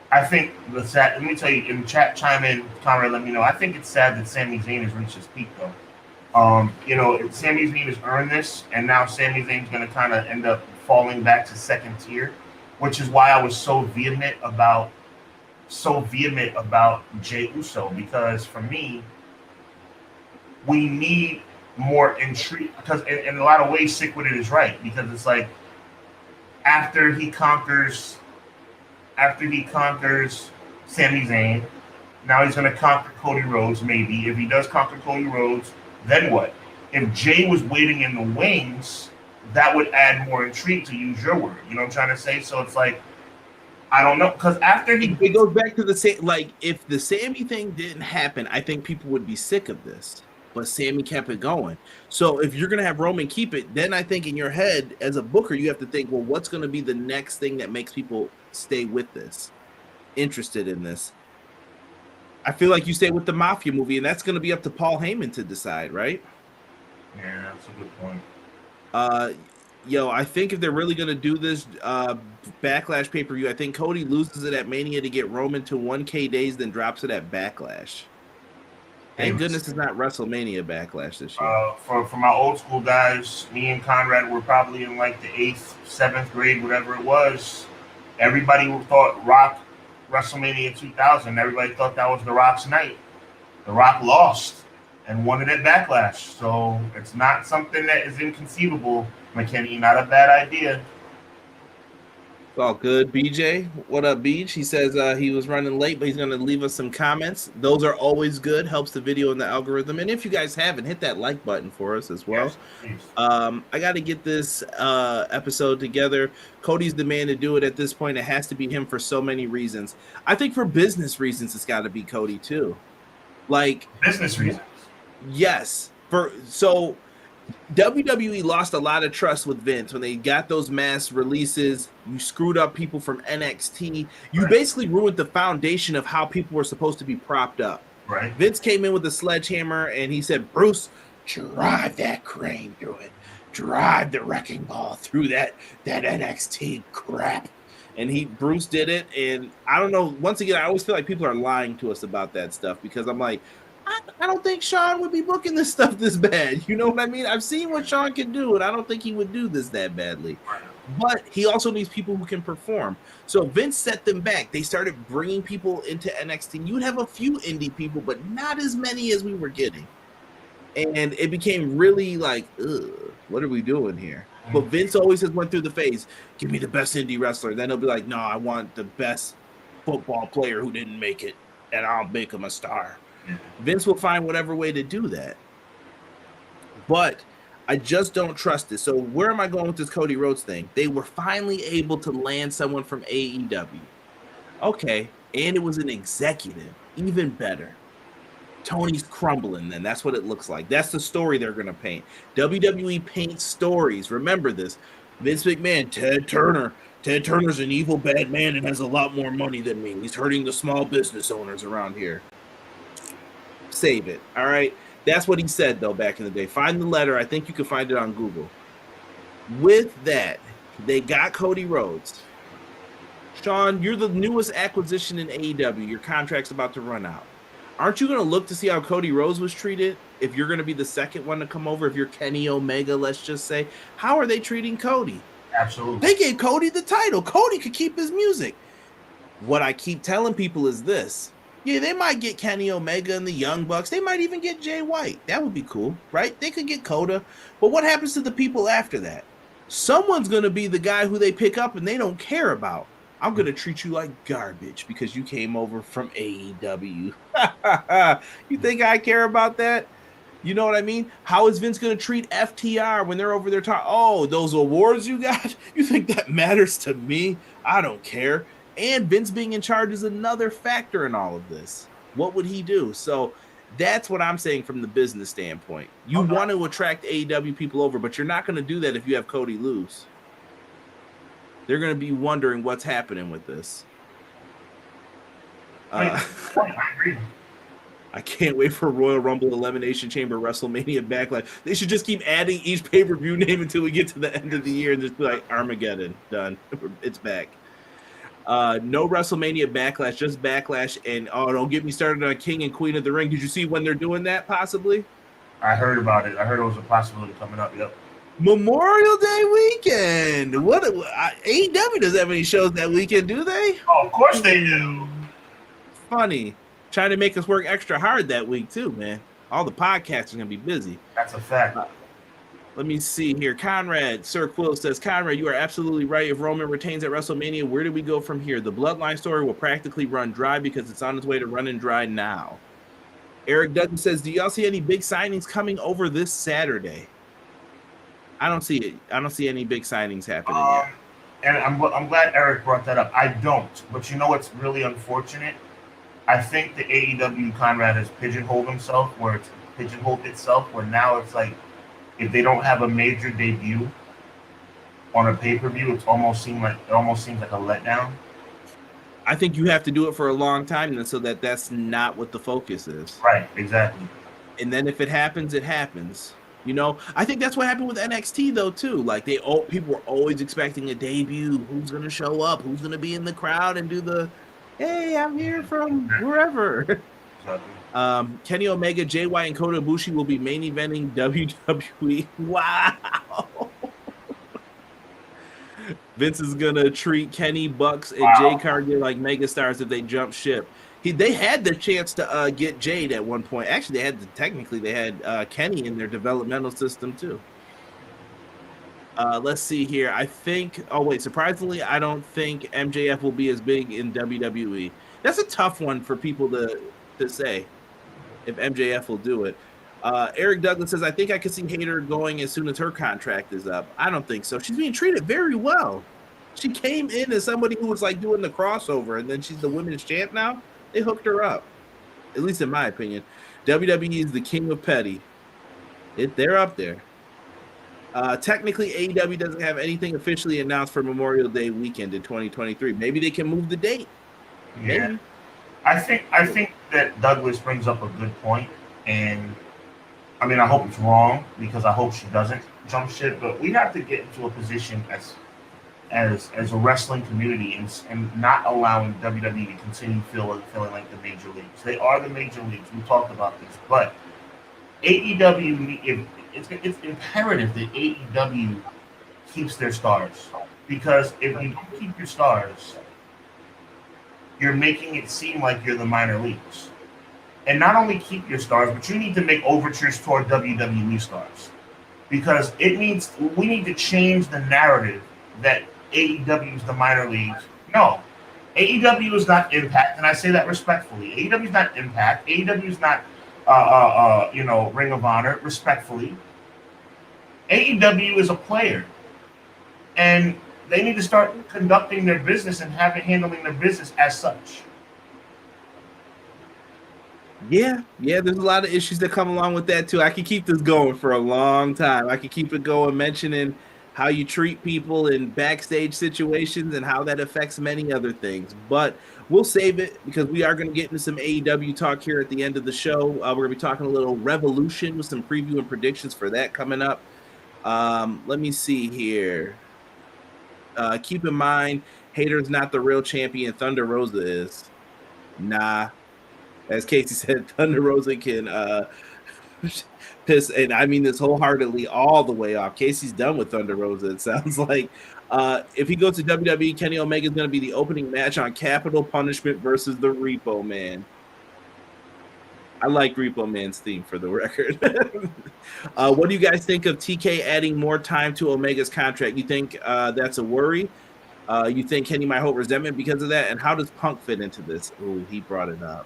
Speaker 2: I think let me tell you, in chat, chime in, Conrad, let me know. I think it's sad that Sami Zayn has reached his peak, though. Sami Zayn has earned this, and now Sami Zayn's going to kind of end up falling back to second tier, which is why I was so vehement about Jey Uso, because for me, we need more intrigue, because in a lot of ways, Sick with it is right, because it's like after he conquers Sami Zayn, now he's going to conquer Cody Rhodes, maybe. If he does conquer Cody Rhodes, then what? If Jey was waiting in the wings, that would add more intrigue, to use your word. You know what I'm trying to say? So it's like, I don't know, because after
Speaker 1: it goes back to the same, like, if the Sami thing didn't happen, I think people would be sick of this. But Sami kept it going. So if you're going to have Roman keep it, then I think in your head, as a booker, you have to think, well, what's going to be the next thing that makes people stay with this, interested in this? I feel like you stay with the Mafia movie, and that's going to be up to Paul Heyman to decide, right?
Speaker 2: Yeah, that's a good point.
Speaker 1: I think if they're really going to do this Backlash pay-per-view, I think Cody loses it at Mania to get Roman to 1K days, then drops it at Backlash. Thank goodness it's not WrestleMania Backlash this year.
Speaker 2: For my old school guys, me and Conrad were probably in like the 8th, 7th grade, whatever it was. Everybody thought Rock WrestleMania 2000. Everybody thought that was The Rock's night. The Rock lost and won it at Backlash. So it's not something that is inconceivable, McKinney. Not a bad idea.
Speaker 1: It's all good. BJ, what up, Beach? He says he was running late, but he's going to leave us some comments. Those are always good. Helps the video and the algorithm. And if you guys haven't, hit that like button for us as well. Yes, I got to get this episode together. Cody's the man to do it at this point. It has to be him for so many reasons. I think for business reasons, it's got to be Cody too. Like
Speaker 2: business reasons.
Speaker 1: Yes. So WWE lost a lot of trust with Vince when they got those mass releases. You screwed up people from NXT. You basically ruined the foundation of how people were supposed to be propped up.
Speaker 2: Right.
Speaker 1: Vince came in with a sledgehammer and he said, Bruce, drive that crane through it. Drive the wrecking ball through that NXT crap. And Bruce did it. And I don't know. Once again, I always feel like people are lying to us about that stuff because I'm like, I don't think Sean would be booking this stuff this bad. You know what I mean? I've seen what Sean can do, and I don't think he would do this that badly. But he also needs people who can perform. So Vince set them back. They started bringing people into NXT. You would have a few indie people, but not as many as we were getting. And it became really like, ugh, what are we doing here? But Vince always has went through the phase, give me the best indie wrestler. Then he'll be like, no, I want the best football player who didn't make it, and I'll make him a star. Vince will find whatever way to do that. But I just don't trust it. So where am I going with this Cody Rhodes thing? They were finally able to land someone from AEW. Okay, and it was an executive. Even better. Tony's crumbling then. That's what it looks like. That's the story they're going to paint. WWE paints stories. Remember this. Vince McMahon, Ted Turner. Ted Turner's an evil bad man and has a lot more money than me. He's hurting the small business owners around here. Save it. All right. That's what he said, though, back in the day. Find the letter. I think you can find it on Google. With that, they got Cody Rhodes. Sean, you're the newest acquisition in AEW. Your contract's about to run out. Aren't you going to look to see how Cody Rhodes was treated? If you're going to be the second one to come over, if you're Kenny Omega, let's just say, how are they treating Cody?
Speaker 2: Absolutely.
Speaker 1: They gave Cody the title. Cody could keep his music. What I keep telling people is this. Yeah, they might get Kenny Omega and the Young Bucks. They might even get Jay White. That would be cool, right? They could get Coda. But what happens to the people after that? Someone's going to be the guy who they pick up and they don't care about. I'm going to treat you like garbage because you came over from AEW. You think I care about that? You know what I mean? How is Vince going to treat FTR when they're over there talking? Oh, those awards you got? You think that matters to me? I don't care. And Vince being in charge is another factor in all of this. What would he do? So that's what I'm saying from the business standpoint. You want to attract AEW people over, but you're not going to do that if you have Cody lose. They're going to be wondering what's happening with this. I can't wait for Royal Rumble, Elimination Chamber, WrestleMania, Backlash. They should just keep adding each pay-per-view name until we get to the end of the year and just be like, Armageddon, done. It's back. No WrestleMania Backlash, just Backlash. And don't get me started on King and Queen of the Ring. Did you see when they're doing that possibly?
Speaker 2: I heard about it. I heard it was a possibility coming up. Yep.
Speaker 1: Memorial Day weekend. What AEW doesn't have any shows that weekend, do they?
Speaker 2: Oh, of course they do.
Speaker 1: Funny. Trying to make us work extra hard that week too, man. All the podcasts are gonna be busy.
Speaker 2: That's a fact.
Speaker 1: Let me see here. Conrad, Sir Quill says, Conrad, you are absolutely right. If Roman retains at WrestleMania, where do we go from here? The Bloodline story will practically run dry because it's on its way to running dry now. Eric Dutton says, do y'all see any big signings coming over this Saturday? I don't see it. I don't see any big signings happening yet.
Speaker 2: And I'm glad Eric brought that up. I don't. But you know what's really unfortunate? I think the AEW Conrad has pigeonholed itself where now it's like, if they don't have a major debut on a pay-per-view, it almost seems like a letdown.
Speaker 1: I think you have to do it for a long time then so that's not what the focus is.
Speaker 2: Right, exactly.
Speaker 1: And then if it happens, it happens. You know, I think that's what happened with NXT though too. Like people were always expecting a debut. Who's going to show up? Who's going to be in the crowd and do the, hey, I'm here from wherever.
Speaker 2: Exactly.
Speaker 1: Kenny Omega, Jay White, and Kota Ibushi will be main eventing WWE. Wow. Vince is gonna treat Kenny, Bucks, and Jay Cargill like megastars if they jump ship. They had the chance to get Jade at one point. Actually, they had Kenny in their developmental system too. Let's see here. Surprisingly, I don't think MJF will be as big in WWE. That's a tough one for people to say if MJF will do it. Eric Douglas says, I think I could see Hayter going as soon as her contract is up. I don't think so. She's being treated very well. She came in as somebody who was like doing the crossover, and then she's the women's champ now. They hooked her up, at least in my opinion. WWE is the king of petty. They're up there. Technically, AEW doesn't have anything officially announced for Memorial Day weekend in 2023. Maybe they can move the date.
Speaker 2: Yeah.
Speaker 1: Maybe.
Speaker 2: I think that Douglas brings up a good point, and I mean, I hope it's wrong because I hope she doesn't jump ship. But we have to get into a position as a wrestling community and not allowing WWE to continue feeling like the major leagues. They are the major leagues. We talked about this, but AEW, it's imperative that AEW keeps their stars, because if you don't keep your stars, you're making it seem like you're the minor leagues. And not only keep your stars, but you need to make overtures toward WWE stars. Because we need to change the narrative that AEW is the minor leagues. No. AEW is not Impact, and I say that respectfully. AEW is not Impact. AEW is not Ring of Honor, respectfully. AEW is a player. And they need to start conducting their business and handling their business as such.
Speaker 1: Yeah, there's a lot of issues that come along with that too. I could keep this going for a long time. I could keep it going, mentioning how you treat people in backstage situations and how that affects many other things. But we'll save it because we are going to get into some AEW talk here at the end of the show. We're going to be talking a little Revolution with some preview and predictions for that coming up. Let me see here. Keep in mind, Hayter's not the real champion. Thunder Rosa is. Nah. As Casey said, Thunder Rosa can piss, and I mean this wholeheartedly all the way off. Casey's done with Thunder Rosa, it sounds like. If he goes to WWE, Kenny Omega is going to be the opening match on Capital Punishment versus the Repo Man. I like Repo Man's theme, for the record. What do you guys think of TK adding more time to Omega's contract? You think that's a worry? You think Kenny might hold resentment because of that? And how does Punk fit into this? Oh, he brought it up.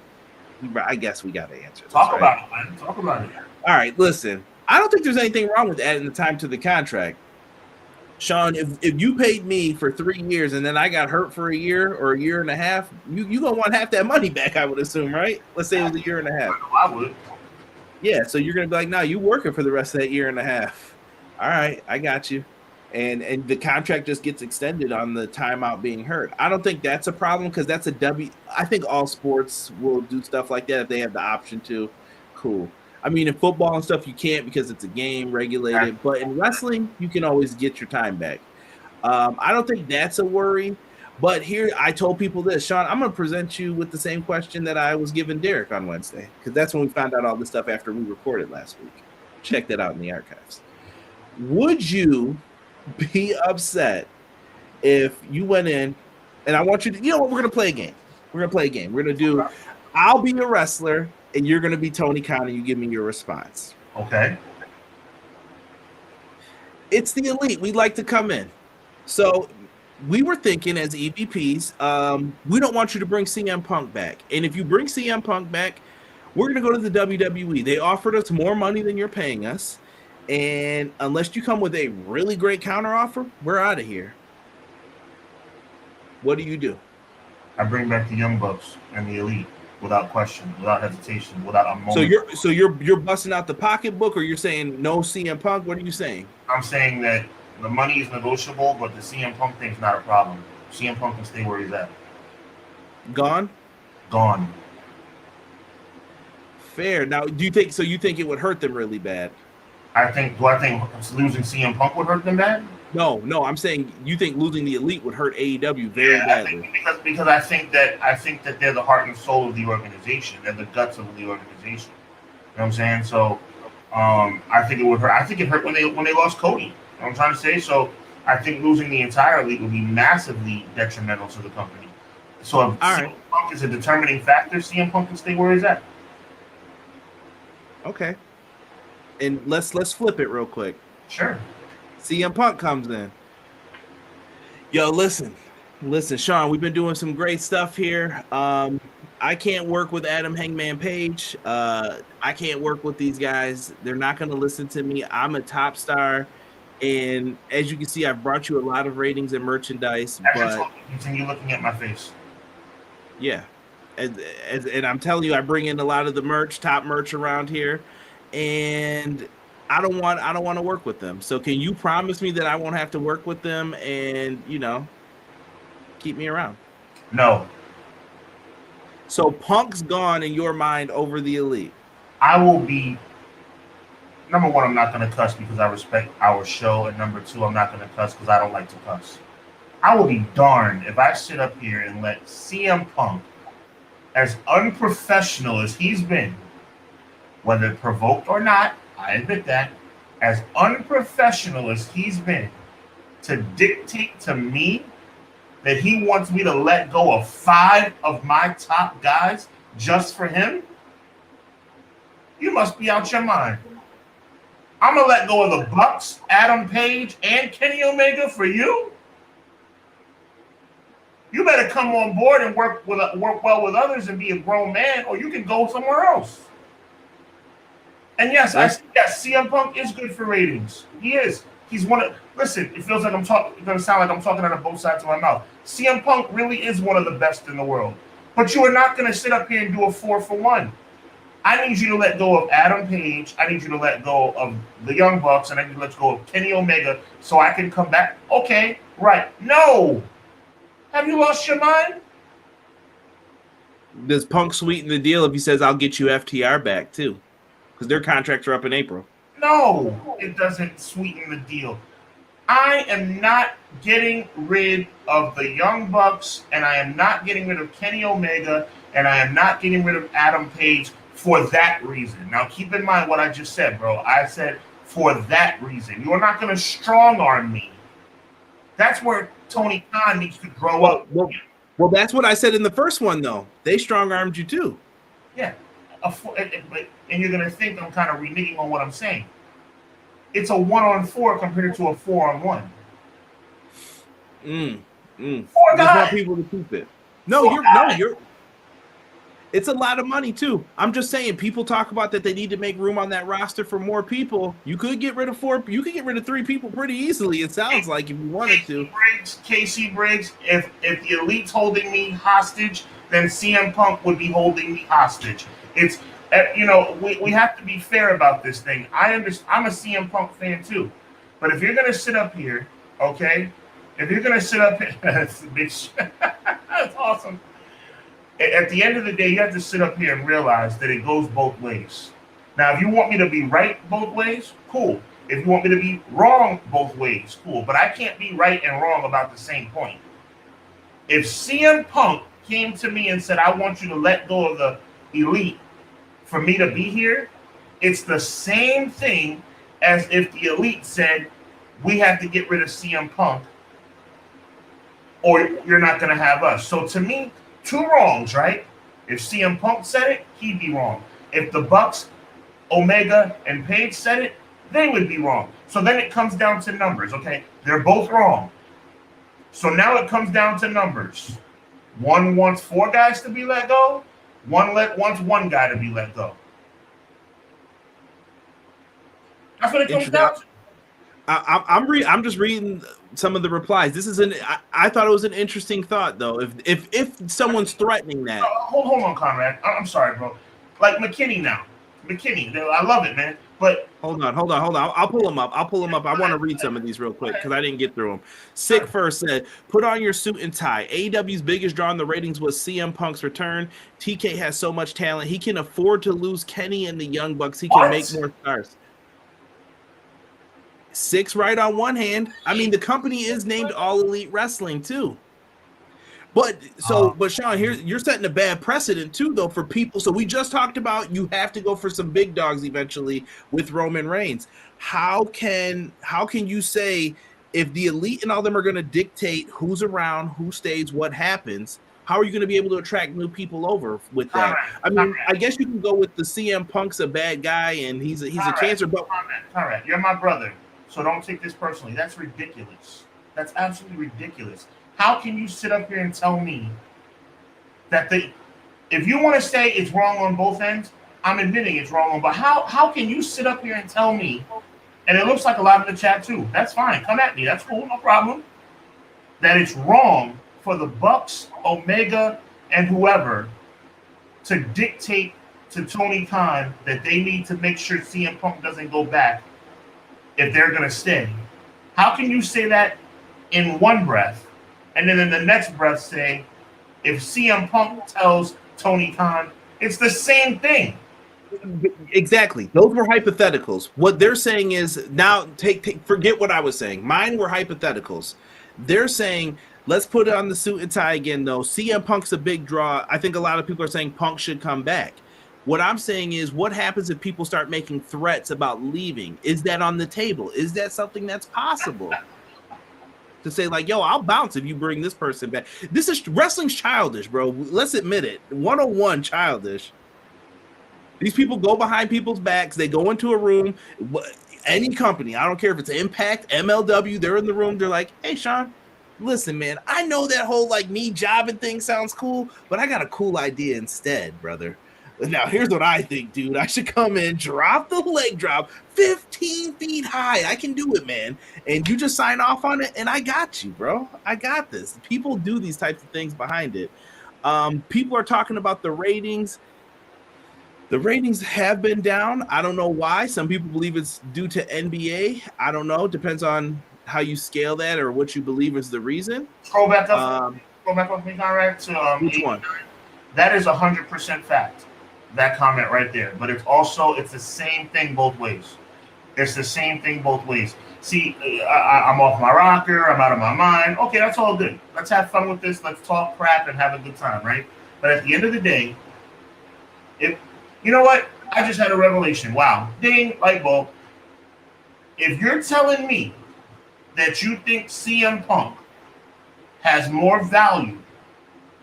Speaker 1: I guess we got to answer this.
Speaker 2: Talk about it, man. Talk about it.
Speaker 1: All right, listen. I don't think there's anything wrong with adding the time to the contract. Sean, if you paid me for 3 years and then I got hurt for a year or a year and a half, you going to want half that money back, I would assume, right? Let's say it was a year and a half.
Speaker 2: I would.
Speaker 1: Yeah, so you're going to be like, no, you working for the rest of that year and a half. All right, I got you. And the contract just gets extended on the timeout being hurt. I don't think that's a problem because that's a W. I think all sports will do stuff like that if they have the option to. Cool. I mean, in football and stuff, you can't because it's a game regulated. But in wrestling, you can always get your time back. I don't think that's a worry. But here, I told people this. Sean, I'm going to present you with the same question that I was giving Derek on Wednesday, because that's when we found out all this stuff after we recorded last week. Check that out in the archives. Would you be upset if you went in, and I want you to, we're going to play a game. We're going to play a game. We're going to do, I'll be a wrestler, and you're going to be Tony Khan, and you give me your response.
Speaker 2: Okay.
Speaker 1: It's the elite. We'd like to come in. So we were thinking as EVPs, we don't want you to bring CM Punk back. And if you bring CM Punk back, we're going to go to the WWE. They offered us more money than you're paying us. And unless you come with a really great counteroffer, we're out of here. What do?
Speaker 2: I bring back the Young Bucks and the Elite without question, without hesitation, without a moment.
Speaker 1: So you're busting out the pocketbook, or you're saying no CM Punk? What are you saying?
Speaker 2: I'm saying that the money is negotiable, but the CM Punk thing's not a problem. CM Punk can stay where he's at.
Speaker 1: Gone?
Speaker 2: Gone.
Speaker 1: Fair. Now, you think it would hurt them really bad?
Speaker 2: Do I think losing CM Punk would hurt them bad?
Speaker 1: No, I'm saying you think losing the Elite would hurt AEW very badly.
Speaker 2: Because I think that they're the heart and soul of the organization. They're the guts of the organization. You know what I'm saying? So I think it would hurt. I think it hurt when they lost Cody. You know what I'm trying to say? So I think losing the entire Elite would be massively detrimental to the company. So if CM Punk is a determining factor, CM Punk can stay where he's at.
Speaker 1: Okay. And let's flip it real quick.
Speaker 2: Sure.
Speaker 1: CM Punk comes in. Yo, listen, Sean, we've been doing some great stuff here. I can't work with Adam Hangman Page. I can't work with these guys. They're not going to listen to me. I'm a top star. And as you can see, I've brought you a lot of ratings and merchandise. But
Speaker 2: continue looking at my face.
Speaker 1: Yeah. And I'm telling you, I bring in a lot of the top merch around here. And I don't want to work with them. So can you promise me that I won't have to work with them and, keep me around?
Speaker 2: No.
Speaker 1: So Punk's gone in your mind over the Elite.
Speaker 2: I will be, number one, I'm not going to cuss because I respect our show. And number two, I'm not going to cuss because I don't like to cuss. I will be darned if I sit up here and let CM Punk, as unprofessional as he's been, whether provoked or not, I admit that, as unprofessional as he's been, to dictate to me that he wants me to let go of 5 of my top guys just for him, you must be out your mind. I'm going to let go of the Bucks, Adam Page, and Kenny Omega for you? You better come on board and work well with others and be a grown man, or you can go somewhere else. And yes, CM Punk is good for ratings. He is. He's one of. Listen, it feels like going to sound like I'm talking out of both sides of my mouth. CM Punk really is one of the best in the world. But you are not going to sit up here and do a 4-for-1. I need you to let go of Adam Page. I need you to let go of the Young Bucks, and I need you to let go of Kenny Omega so I can come back. Okay, right. No. Have you lost your mind?
Speaker 1: Does Punk sweeten the deal if he says, I'll get you FTR back too? Because their contracts are up in April.
Speaker 2: No, it doesn't sweeten the deal. I am not getting rid of the Young Bucks, and I am not getting rid of Kenny Omega, and I am not getting rid of Adam Page for that reason. Now, keep in mind what I just said, bro. I said for that reason. You are not going to strong-arm me. That's where Tony Khan needs to grow up.
Speaker 1: Well, that's what I said in the first one, though. They strong-armed you, too.
Speaker 2: Yeah. And you're going to think I'm kind of reneging on what I'm saying. It's a 1-on-4 compared to a 4-on-1. 4 guys.
Speaker 1: Just want people to keep it. You're. It's a lot of money too. I'm just saying, people talk about that they need to make room on that roster for more people. You could get rid of 4. You could get rid of 3 people pretty easily. It sounds like if you wanted to.
Speaker 2: Casey Briggs. If the Elite's holding me hostage, then CM Punk would be holding me hostage. It's. We have to be fair about this thing. I understand. I'm a CM Punk fan too, but if you're gonna sit up here, okay, that's awesome. At the end of the day, you have to sit up here and realize that it goes both ways. Now, if you want me to be right both ways, cool. If you want me to be wrong both ways, cool. But I can't be right and wrong about the same point. If CM Punk came to me and said, I want you to let go of the Elite for me to be here, it's the same thing as if the Elite said, we have to get rid of CM Punk or you're not going to have us. So to me, 2 wrongs, right? If CM Punk said it, he'd be wrong. If the Bucks, Omega, and Page said it, they would be wrong. So then it comes down to numbers, okay? They're both wrong. So now it comes down to numbers. One wants 4 guys to be let go. One wants 1 guy to be let go. That's what it comes down to.
Speaker 1: I'm just reading some of the replies. This is I thought it was an interesting thought though. If someone's threatening that.
Speaker 2: Hold on, Conrad. I'm sorry, bro. Like McKinney now. I love it, man. But
Speaker 1: hold on. I'll pull them up. I want to read some of these real quick because I didn't get through them. Sick First said, put on your suit and tie. AEW's biggest draw in the ratings was CM Punk's return. TK has so much talent. He can afford to lose Kenny and the Young Bucks. He can make more stars. 6 right on one hand. I mean, the company is named All Elite Wrestling too. But Sean, here you're setting a bad precedent too, though, for people. So we just talked about you have to go for some big dogs eventually with Roman Reigns. How can you say if the Elite and all them are going to dictate who's around, who stays, what happens? How are you going to be able to attract new people over with that? I mean, I guess you can go with the CM Punk's a bad guy and he's a cancer. But
Speaker 2: Conrad, you're my brother, so don't take this personally. That's ridiculous. That's absolutely ridiculous. How can you sit up here and tell me that if you want to say it's wrong on both ends, I'm admitting it's wrong on, but how can you sit up here and tell me, and it looks like a lot in the chat too, that's fine, come at me, that's cool, no problem, that it's wrong for the Bucks, Omega, and whoever to dictate to Tony Khan that they need to make sure CM Punk doesn't go back if they're going to stay? How can you say that in one breath and then in the next breath say, if CM Punk tells Tony Khan, it's the same thing?
Speaker 1: Exactly. Those were hypotheticals. What they're saying is now forget what I was saying. Mine were hypotheticals. They're saying, let's put it on the suit and tie again, though. CM Punk's a big draw. I think a lot of people are saying Punk should come back. What I'm saying is, what happens if people start making threats about leaving? Is that on the table? Is that something that's possible? To say like, yo, I'll bounce if you bring this person back. This is wrestling's childish, bro. Let's admit it. 101 childish. These people go behind people's backs. They go into a room. Any company, I don't care if it's Impact, MLW, they're in the room. They're like, hey, Sean, listen, man, I know that whole like me jobbing thing sounds cool, but I got a cool idea instead, brother. Now, here's what I think, dude. I should come in, drop the leg drop 15 feet high. I can do it, man. And you just sign off on it, and I got you, bro. I got this. People do these types of things behind it. People are talking about the ratings. The ratings have been down. I don't know why. Some people believe it's due to NBA. I don't know. Depends on how you scale that or what you believe is the reason.
Speaker 2: Scroll back up. Scroll back up, Conrad. To
Speaker 1: which one?
Speaker 2: That is 100% fact. That comment right there. But it's the same thing both ways. It's the same thing both ways. See, I'm off my rocker. I'm out of my mind. Okay, that's all good. Let's have fun with this. Let's talk crap and have a good time, right? But at the end of the day, you know what? I just had a revelation. Wow. Ding, light bulb. If you're telling me that you think CM Punk has more value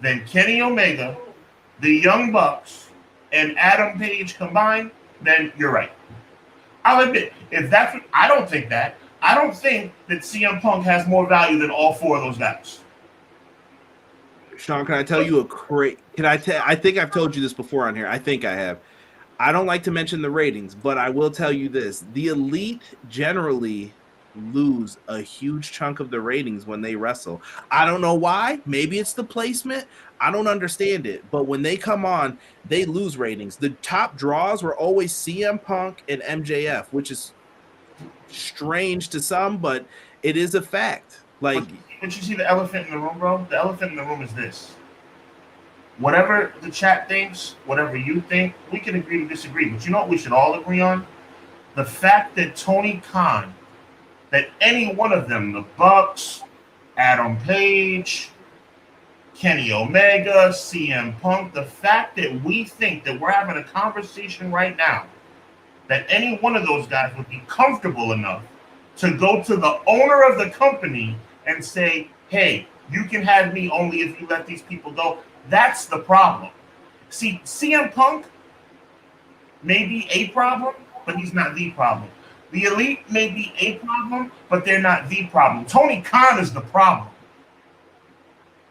Speaker 2: than Kenny Omega, the Young Bucks, and Adam Page combined, then you're right. I'll admit, I don't think that. I don't think that CM Punk has more value than all four of those guys.
Speaker 1: Sean, can I tell you I think I've told you this before on here. I think I have. I don't like to mention the ratings, but I will tell you this. The Elite generally lose a huge chunk of the ratings when they wrestle. I don't know why. Maybe it's the placement. I don't understand it. But when they come on, they lose ratings. The top draws were always CM Punk and MJF, which is strange to some, but it is a fact. Like,
Speaker 2: but you see the elephant in the room, bro? The elephant in the room is this. Whatever the chat thinks, whatever you think, we can agree to disagree. But you know what we should all agree on? The fact that Tony Khan, that any one of them, the Bucks, Adam Page, Kenny Omega, CM Punk, the fact that we think that we're having a conversation right now, that any one of those guys would be comfortable enough to go to the owner of the company and say, hey, you can have me only if you let these people go. That's the problem. See, CM Punk may be a problem, but he's not the problem. The Elite may be a problem, but they're not the problem. Tony Khan is the problem.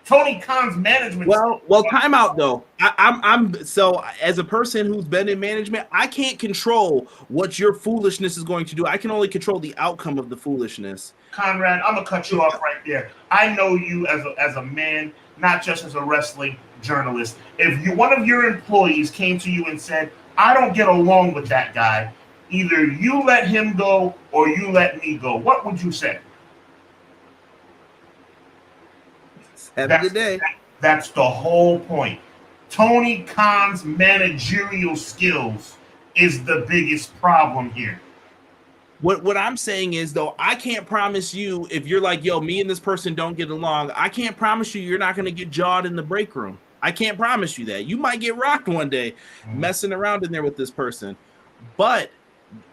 Speaker 2: Tony Khan's management.
Speaker 1: Well, time out though. I'm so as a person who's been in management, I can't control what your foolishness is going to do. I can only control the outcome of the foolishness.
Speaker 2: Conrad, I'm gonna cut you off right there. I know you as a man, not just as a wrestling journalist. If one of your employees came to you and said, I don't get along with that guy, either you let him go or you let me go, what would you say?
Speaker 1: Have a good day.
Speaker 2: That's the whole point. Tony Khan's managerial skills is the biggest problem here.
Speaker 1: What I'm saying is, though, I can't promise you if you're like, yo, me and this person don't get along. I can't promise you you're not going to get jawed in the break room. I can't promise you that. You might get rocked one day messing around in there with this person. But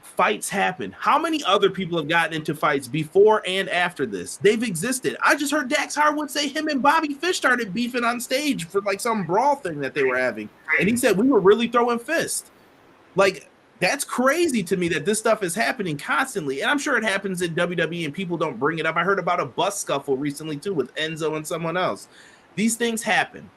Speaker 1: fights happen. How many other people have gotten into fights before and after this? They've existed. I just heard Dax Harwood say him and Bobby Fish started beefing on stage for like some brawl thing that they were having. And he said, we were really throwing fists. Like, that's crazy to me that this stuff is happening constantly. And I'm sure it happens in WWE and people don't bring it up. I heard about a bus scuffle recently too with Enzo and someone else. These things happen.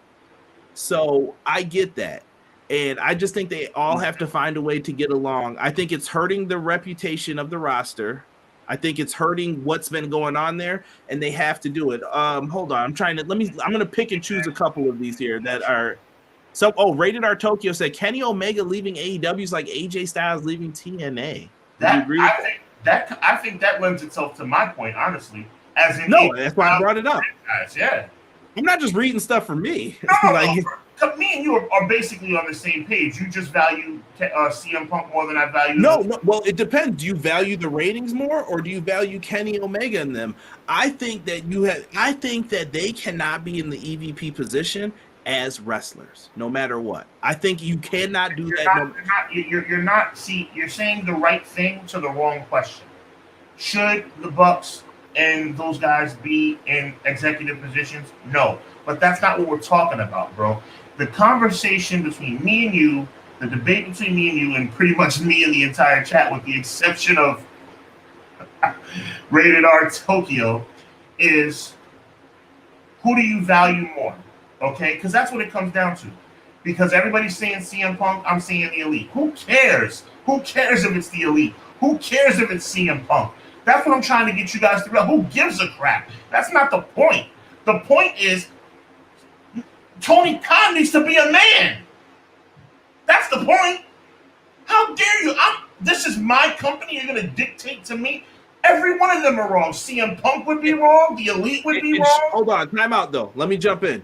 Speaker 1: So I get that. And I just think they all have to find a way to get along. I think it's hurting the reputation of the roster. I think it's hurting what's been going on there, and they have to do it. Hold on. I'm going to pick and choose a couple of these here that are. So, Rated R Tokyo said Kenny Omega leaving AEW is like AJ Styles leaving TNA.
Speaker 2: I think that lends itself to my point, honestly. As in,
Speaker 1: no, that's why I brought it up.
Speaker 2: Yeah,
Speaker 1: I'm not just reading stuff for me.
Speaker 2: No, me and you are basically on the same page. You just value CM Punk more than I value.
Speaker 1: No. Well, it depends. Do you value the ratings more, or do you value Kenny Omega in them? I think that they cannot be in the EVP position as wrestlers, no matter what. I think you cannot do that.
Speaker 2: You're saying the right thing to the wrong question. Should the Bucks and those guys be in executive positions? No, but that's not what we're talking about, bro. The conversation between me and you, the debate between me and you, and pretty much me and the entire chat, with the exception of Rated R Tokyo, is who do you value more? Okay, because that's what it comes down to. Because everybody's saying CM Punk, I'm saying the Elite. Who cares? Who cares if it's the Elite? Who cares if it's CM Punk? That's what I'm trying to get you guys to realize. Who gives a crap? That's not the point. The point is Tony Khan needs to be a man. That's the point. How dare you? This is my company. You're going to dictate to me? Every one of them are wrong. CM Punk would be wrong. The Elite would be wrong.
Speaker 1: Hold on. Time out, though. Let me jump in.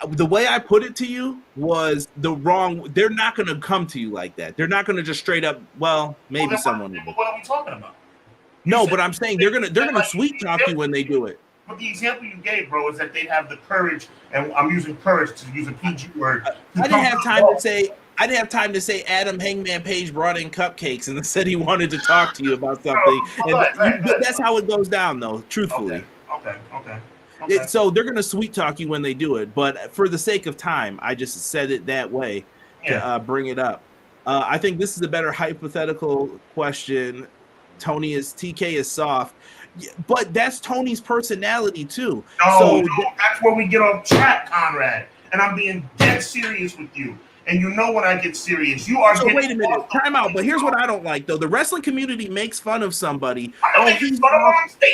Speaker 1: The way I put it to you was the wrong. They're not going to come to you like that. They're not going to just straight up. Well, maybe someone.
Speaker 2: What are we talking about?
Speaker 1: No, but I'm saying they're gonna sweet talk you when they do it.
Speaker 2: But the example you gave, bro, is that they'd have the courage, and I'm using courage to use a PG word.
Speaker 1: I didn't have time to say Adam Hangman Page brought in cupcakes and said he wanted to talk to you about something. That's how it goes down, though. Truthfully.
Speaker 2: Okay.
Speaker 1: So they're gonna sweet talk you when they do it, but for the sake of time, I just said it that way to bring it up. I think this is a better hypothetical question. TK is soft, but that's Tony's personality too.
Speaker 2: No, that's where we get off track, Conrad. And I'm being dead serious with you. And you know when I get serious, you are.
Speaker 1: So wait a minute, time out. But here's what I don't like, though. The wrestling community makes fun of somebody.
Speaker 2: I'm stating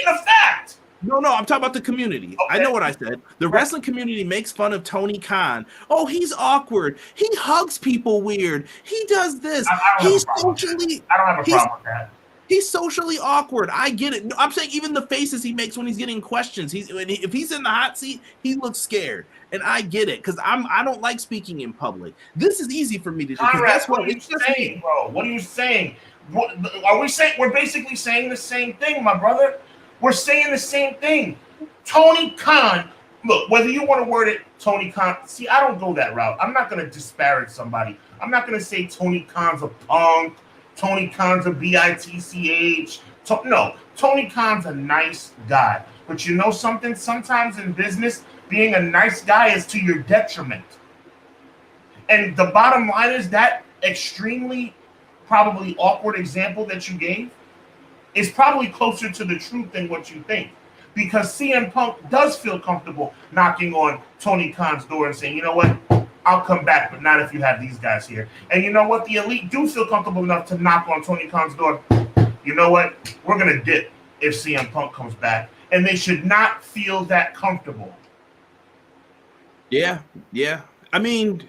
Speaker 2: a fact.
Speaker 1: No, I'm talking about the community. Okay. I know what I said. The wrestling community makes fun of Tony Khan. Oh, he's awkward. He hugs people weird. He does this.
Speaker 2: I don't have a problem with that.
Speaker 1: He's socially awkward. I get it. I'm saying even the faces he makes when he's getting questions. If he's in the hot seat, he looks scared, and I get it because I don't like speaking in public. This is easy for me to do.
Speaker 2: Conrad, what are you saying, bro? What are you saying? What are we saying? We're basically saying the same thing, my brother. We're saying the same thing. Tony Khan. Look, whether you want to word it, Tony Khan. See, I don't go that route. I'm not going to disparage somebody. I'm not going to say Tony Khan's a punk. Tony Khan's a bitch. No, Tony Khan's a nice guy. But you know something? Sometimes in business, being a nice guy is to your detriment. And the bottom line is that extremely probably awkward example that you gave is probably closer to the truth than what you think. Because CM Punk does feel comfortable knocking on Tony Khan's door and saying, you know what? I'll come back, but not if you have these guys here. And you know what? The Elite do feel comfortable enough to knock on Tony Khan's door. You know what? We're going to dip if CM Punk comes back. And they should not feel that comfortable.
Speaker 1: Yeah. I mean,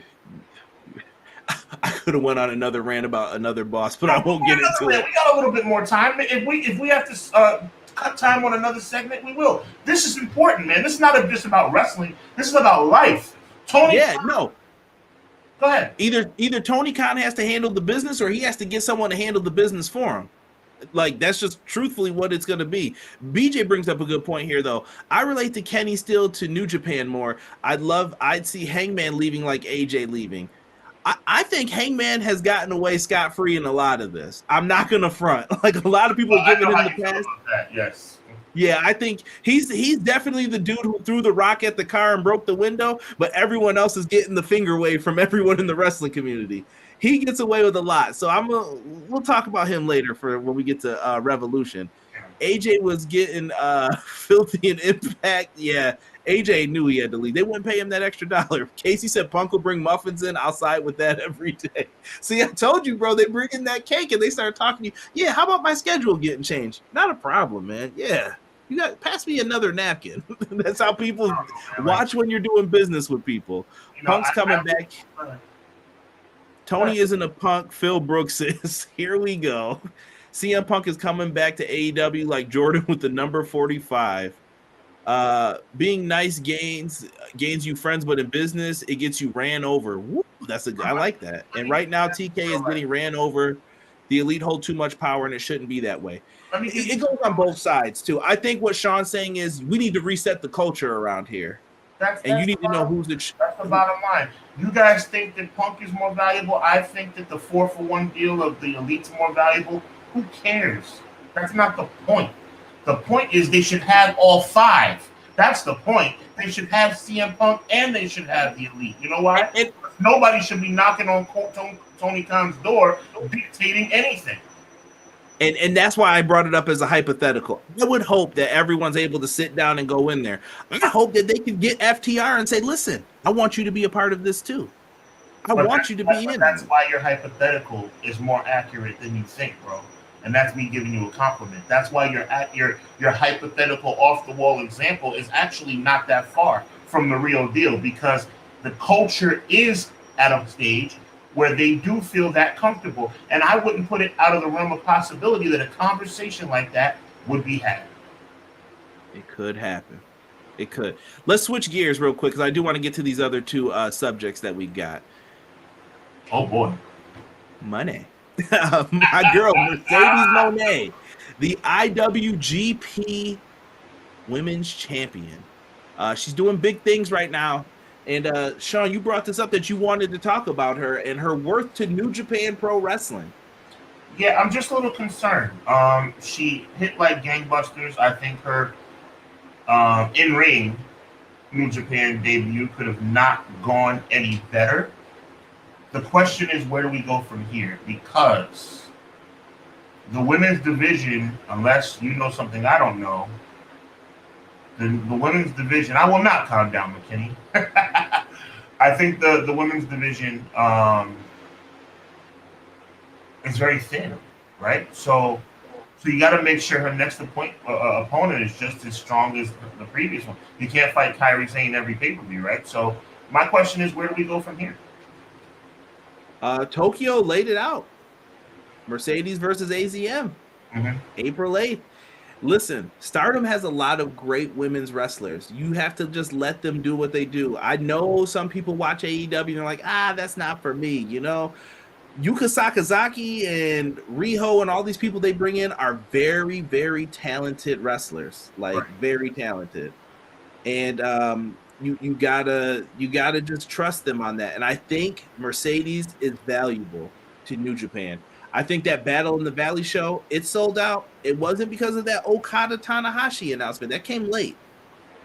Speaker 1: I could have went on another rant about another boss, but I won't get into it.
Speaker 2: We got a little bit more time. If we have to cut time on another segment, we will. This is important, man. This is not just about wrestling. This is about life. Go ahead.
Speaker 1: Either Tony Khan has to handle the business or he has to get someone to handle the business for him. Like, that's just truthfully what it's going to be. BJ brings up a good point here, though. I relate to Kenny still to New Japan more. I'd see Hangman leaving like AJ leaving. I think Hangman has gotten away scot-free in a lot of this. I'm not going to front. Like, a lot of people are giving him the pass.
Speaker 2: Yes.
Speaker 1: Yeah, I think he's definitely the dude who threw the rock at the car and broke the window, but everyone else is getting the finger wave from everyone in the wrestling community. He gets away with a lot. So we'll talk about him later for when we get to Revolution. AJ was getting filthy in Impact. Yeah, AJ knew he had to leave. They wouldn't pay him that extra $1. Casey said Punk will bring muffins in. I'll side with that every day. See, I told you, bro, they bring in that cake and they start talking to you. Yeah, how about my schedule getting changed? Not a problem, man. Yeah. You got pass me another napkin. That's how people watch when you're doing business with people. Punk's coming back. Tony isn't a Punk. Phil Brooks is. Here we go. CM Punk is coming back to AEW like Jordan with the number 45. Being nice gains you friends, but in business it gets you ran over. Woo, I like that. And right now TK is getting ran over. The Elite hold too much power, and it shouldn't be that way. It goes on both sides too. I think what Sean's saying is we need to reset the culture around here. You need to know who's
Speaker 2: that's the bottom line. You guys think that Punk is more valuable. I think that the 4-for-1 deal of the Elite's more valuable. Who cares? That's not the point. The point is they should have all 5. That's the point. They should have CM Punk and they should have the Elite. You know why? Nobody should be knocking on Tony Khan's door dictating anything.
Speaker 1: And that's why I brought it up as a hypothetical. I would hope that everyone's able to sit down and go in there. I hope that they can get FTR and say, listen, I want you to be a part of this too. I want you to be in.
Speaker 2: That's why your hypothetical is more accurate than you think, bro. And that's me giving you a compliment. That's why your hypothetical off-the-wall example is actually not that far from the real deal, because the culture is at a stage where they do feel that comfortable. And I wouldn't put it out of the realm of possibility that a conversation like that would be had.
Speaker 1: It could happen. It could. Let's switch gears real quick because I do want to get to these other 2 subjects that we got.
Speaker 2: Oh, boy.
Speaker 1: Money. My girl, Mercedes Mone, the IWGP Women's Champion. She's doing big things right now. And Sean, you brought this up that you wanted to talk about her and her worth to New Japan Pro Wrestling.
Speaker 2: Yeah, I'm just a little concerned. She hit like gangbusters. I think her in-ring New Japan debut could have not gone any better. The question is, where do we go from here? Because the women's division, unless you know something I don't know, the women's division, I will not calm down, McKinney. I think the women's division is very thin, right? So you got to make sure her next opponent is just as strong as the previous one. You can't fight Kairi Sane every pay-per-view, right? So my question is, where do we go from here?
Speaker 1: Tokyo laid it out. Mercedes versus AZM. April 8th. Listen, Stardom has a lot of great women's wrestlers. You have to just let them do what they do. I know some people watch AEW and they're like, that's not for me. You know, Yuka Sakazaki and Riho and all these people they bring in are very, very talented wrestlers. Very talented. And you gotta just trust them on that. And I think Mercedes is valuable to New Japan. I think that Battle in the Valley show, it sold out. It wasn't because of that Okada Tanahashi announcement. That came late.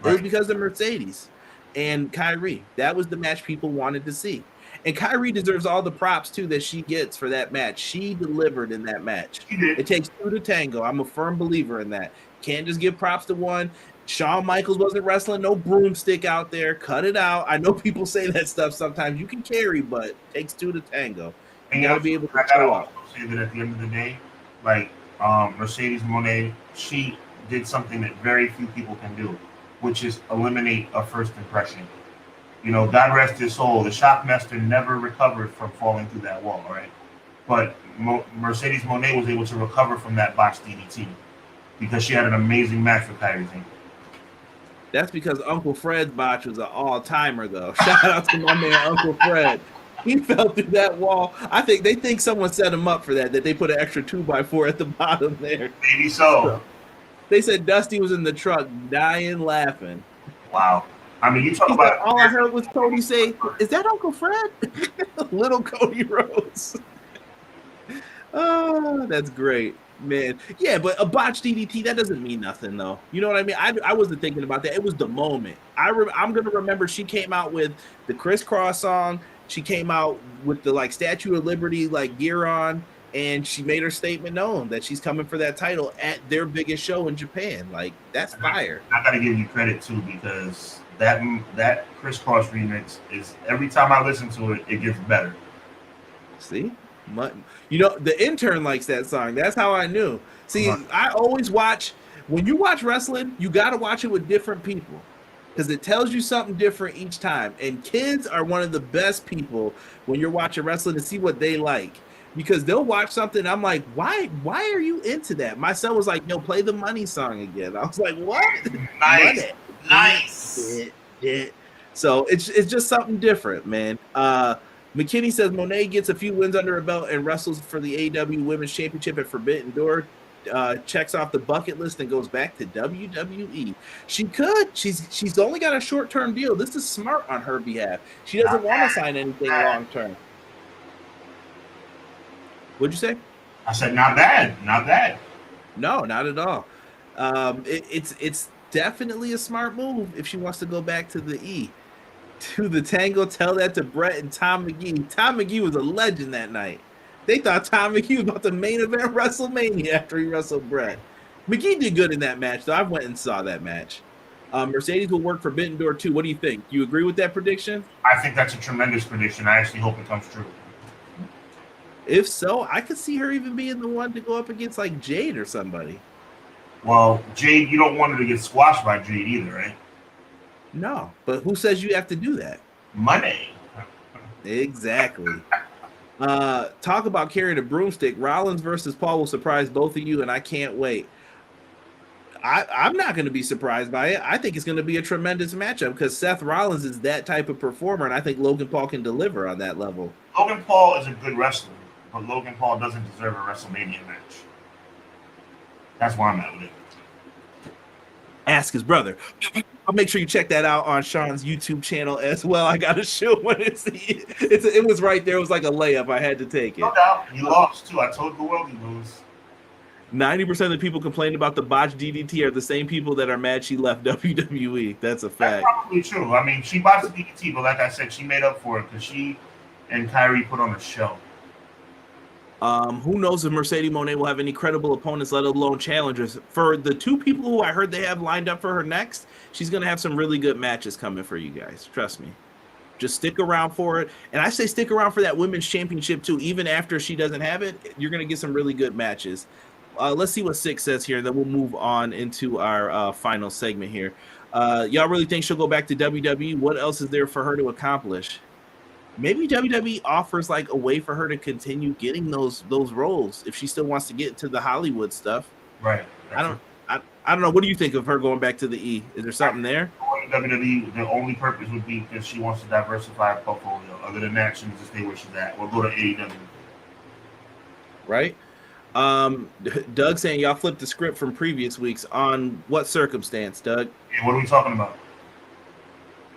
Speaker 1: Right. It was because of Mercedes and Kairi. That was the match people wanted to see. And Kairi deserves all the props, too, that she gets for that match. She delivered in that match. It takes 2 to tango. I'm a firm believer in that. Can't just give props to one. Shawn Michaels wasn't wrestling no broomstick out there. Cut it out. I know people say that stuff sometimes. You can carry, but it takes 2 to tango. You got to be able to show up.
Speaker 2: Say that at the end of the day, Mercedes Mone, she did something that very few people can do, which is eliminate a first impression. You know, God rest his soul, the Shockmaster never recovered from falling through that wall, right? But Mercedes Mone was able to recover from that botched DDT because she had an amazing match with Kairi Sane.
Speaker 1: That's because Uncle Fred's botch was an all-timer, though. Shout out to my man, Uncle Fred. He fell through that wall. I think they think someone set him up for that they put an extra 2x4 at the bottom there.
Speaker 2: Maybe so.
Speaker 1: They said Dusty was in the truck dying laughing.
Speaker 2: Wow. I mean, you talk about
Speaker 1: all I heard was Cody say, "Is that Uncle Fred?" Little Cody Rhodes. Oh, that's great, man. Yeah, but a botched DDT, that doesn't mean nothing, though. You know what I mean? I wasn't thinking about that. It was the moment. I'm going to remember she came out with the Crisscross song. She came out with the, like, Statue of Liberty, like, gear on, and she made her statement known that she's coming for that title at their biggest show in Japan. Like, that's fire.
Speaker 2: I got to give you credit, too, because that Crisscross remix is, every time I listen to it, it gets better.
Speaker 1: See? You know, the intern likes that song. That's how I knew. See, I always watch, when you watch wrestling, you got to watch it with different people because it tells you something different each time. And kids are one of the best people when you're watching wrestling to see what they like, because they'll watch something. I'm like, why are you into that? My son was like, "Yo, play the Money song again." I was like, "What?"
Speaker 2: Nice.
Speaker 1: So it's just something different, man. McKinney says Monet gets a few wins under her belt and wrestles for the AEW Women's Championship at Forbidden Door. Checks off the bucket list and goes back to WWE. She could. She's only got a short-term deal. This is smart on her behalf. She doesn't want to sign anything long-term. What'd you say?
Speaker 2: I said not bad. Not bad.
Speaker 1: No, not at all. It's definitely a smart move if she wants to go back to the E. To the Tango, tell that to Brett and Tom McGee. Tom McGee was a legend that night. They thought Tom McGee was about to main event WrestleMania after he wrestled Brett. McGee did good in that match, though. I went and saw that match. Mercedes will work Forbidden Door too. What do you think? Do you agree with that prediction?
Speaker 2: I think that's a tremendous prediction. I actually hope it comes true.
Speaker 1: If so, I could see her even being the one to go up against like Jade or somebody.
Speaker 2: Well, Jade, you don't want her to get squashed by Jade either, right?
Speaker 1: No, but who says you have to do that?
Speaker 2: Money.
Speaker 1: Exactly. Talk about carrying a broomstick. Rollins versus Paul will surprise both of you, and I can't wait. I'm not going to be surprised by it. I think it's going to be a tremendous matchup because Seth Rollins is that type of performer, and I think Logan Paul can deliver on that level.
Speaker 2: Logan Paul is a good wrestler, but Logan Paul doesn't deserve a WrestleMania match. That's why I'm at with it.
Speaker 1: Ask his brother. I'll make sure you check that out on Sean's YouTube channel as well. I got to show when it was right there. It was like a layup. I had to take it.
Speaker 2: No doubt. You lost, too. I told the world you lose.
Speaker 1: 90% of the people complaining about the botched DDT are the same people that are mad she left WWE. That's a fact.
Speaker 2: That's probably true. I mean, she botched the DDT, but like I said, she made up for it because she and Kyrie put on a show.
Speaker 1: Who knows if Mercedes Mone will have any credible opponents, let alone challengers. For the two people who I heard they have lined up for her next, she's going to have some really good matches coming for you guys. Trust me. Just stick around for it. And I say stick around for that women's championship, too. Even after she doesn't have it, you're going to get some really good matches. Let's see what Six says here, and then we'll move on into our final segment here. Y'all really think she'll go back to WWE? What else is there for her to accomplish? Maybe WWE offers like a way for her to continue getting those roles if she still wants to get into the Hollywood stuff.
Speaker 2: Right.
Speaker 1: I don't know. What do you think of her going back to the E? Is there something there?
Speaker 2: WWE, the only purpose would be because she wants to diversify her portfolio. Other than that, she needs to stay where she's at or go to AEW.
Speaker 1: Right. Doug saying y'all flipped the script from previous weeks. On what circumstance, Doug?
Speaker 2: Yeah, what are we talking about?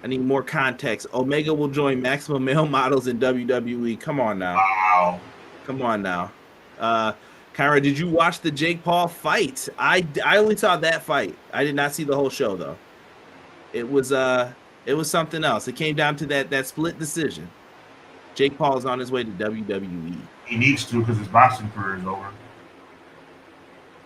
Speaker 1: I need more context. Omega will join Maximum Male Models in WWE. Come on now.
Speaker 2: Wow.
Speaker 1: Come on now. Kyra, did you watch the Jake Paul fight? I only saw that fight. I did not see the whole show though. It was something else. It came down to that split decision. Jake Paul is on his way to WWE.
Speaker 2: He needs to because his boxing career is over.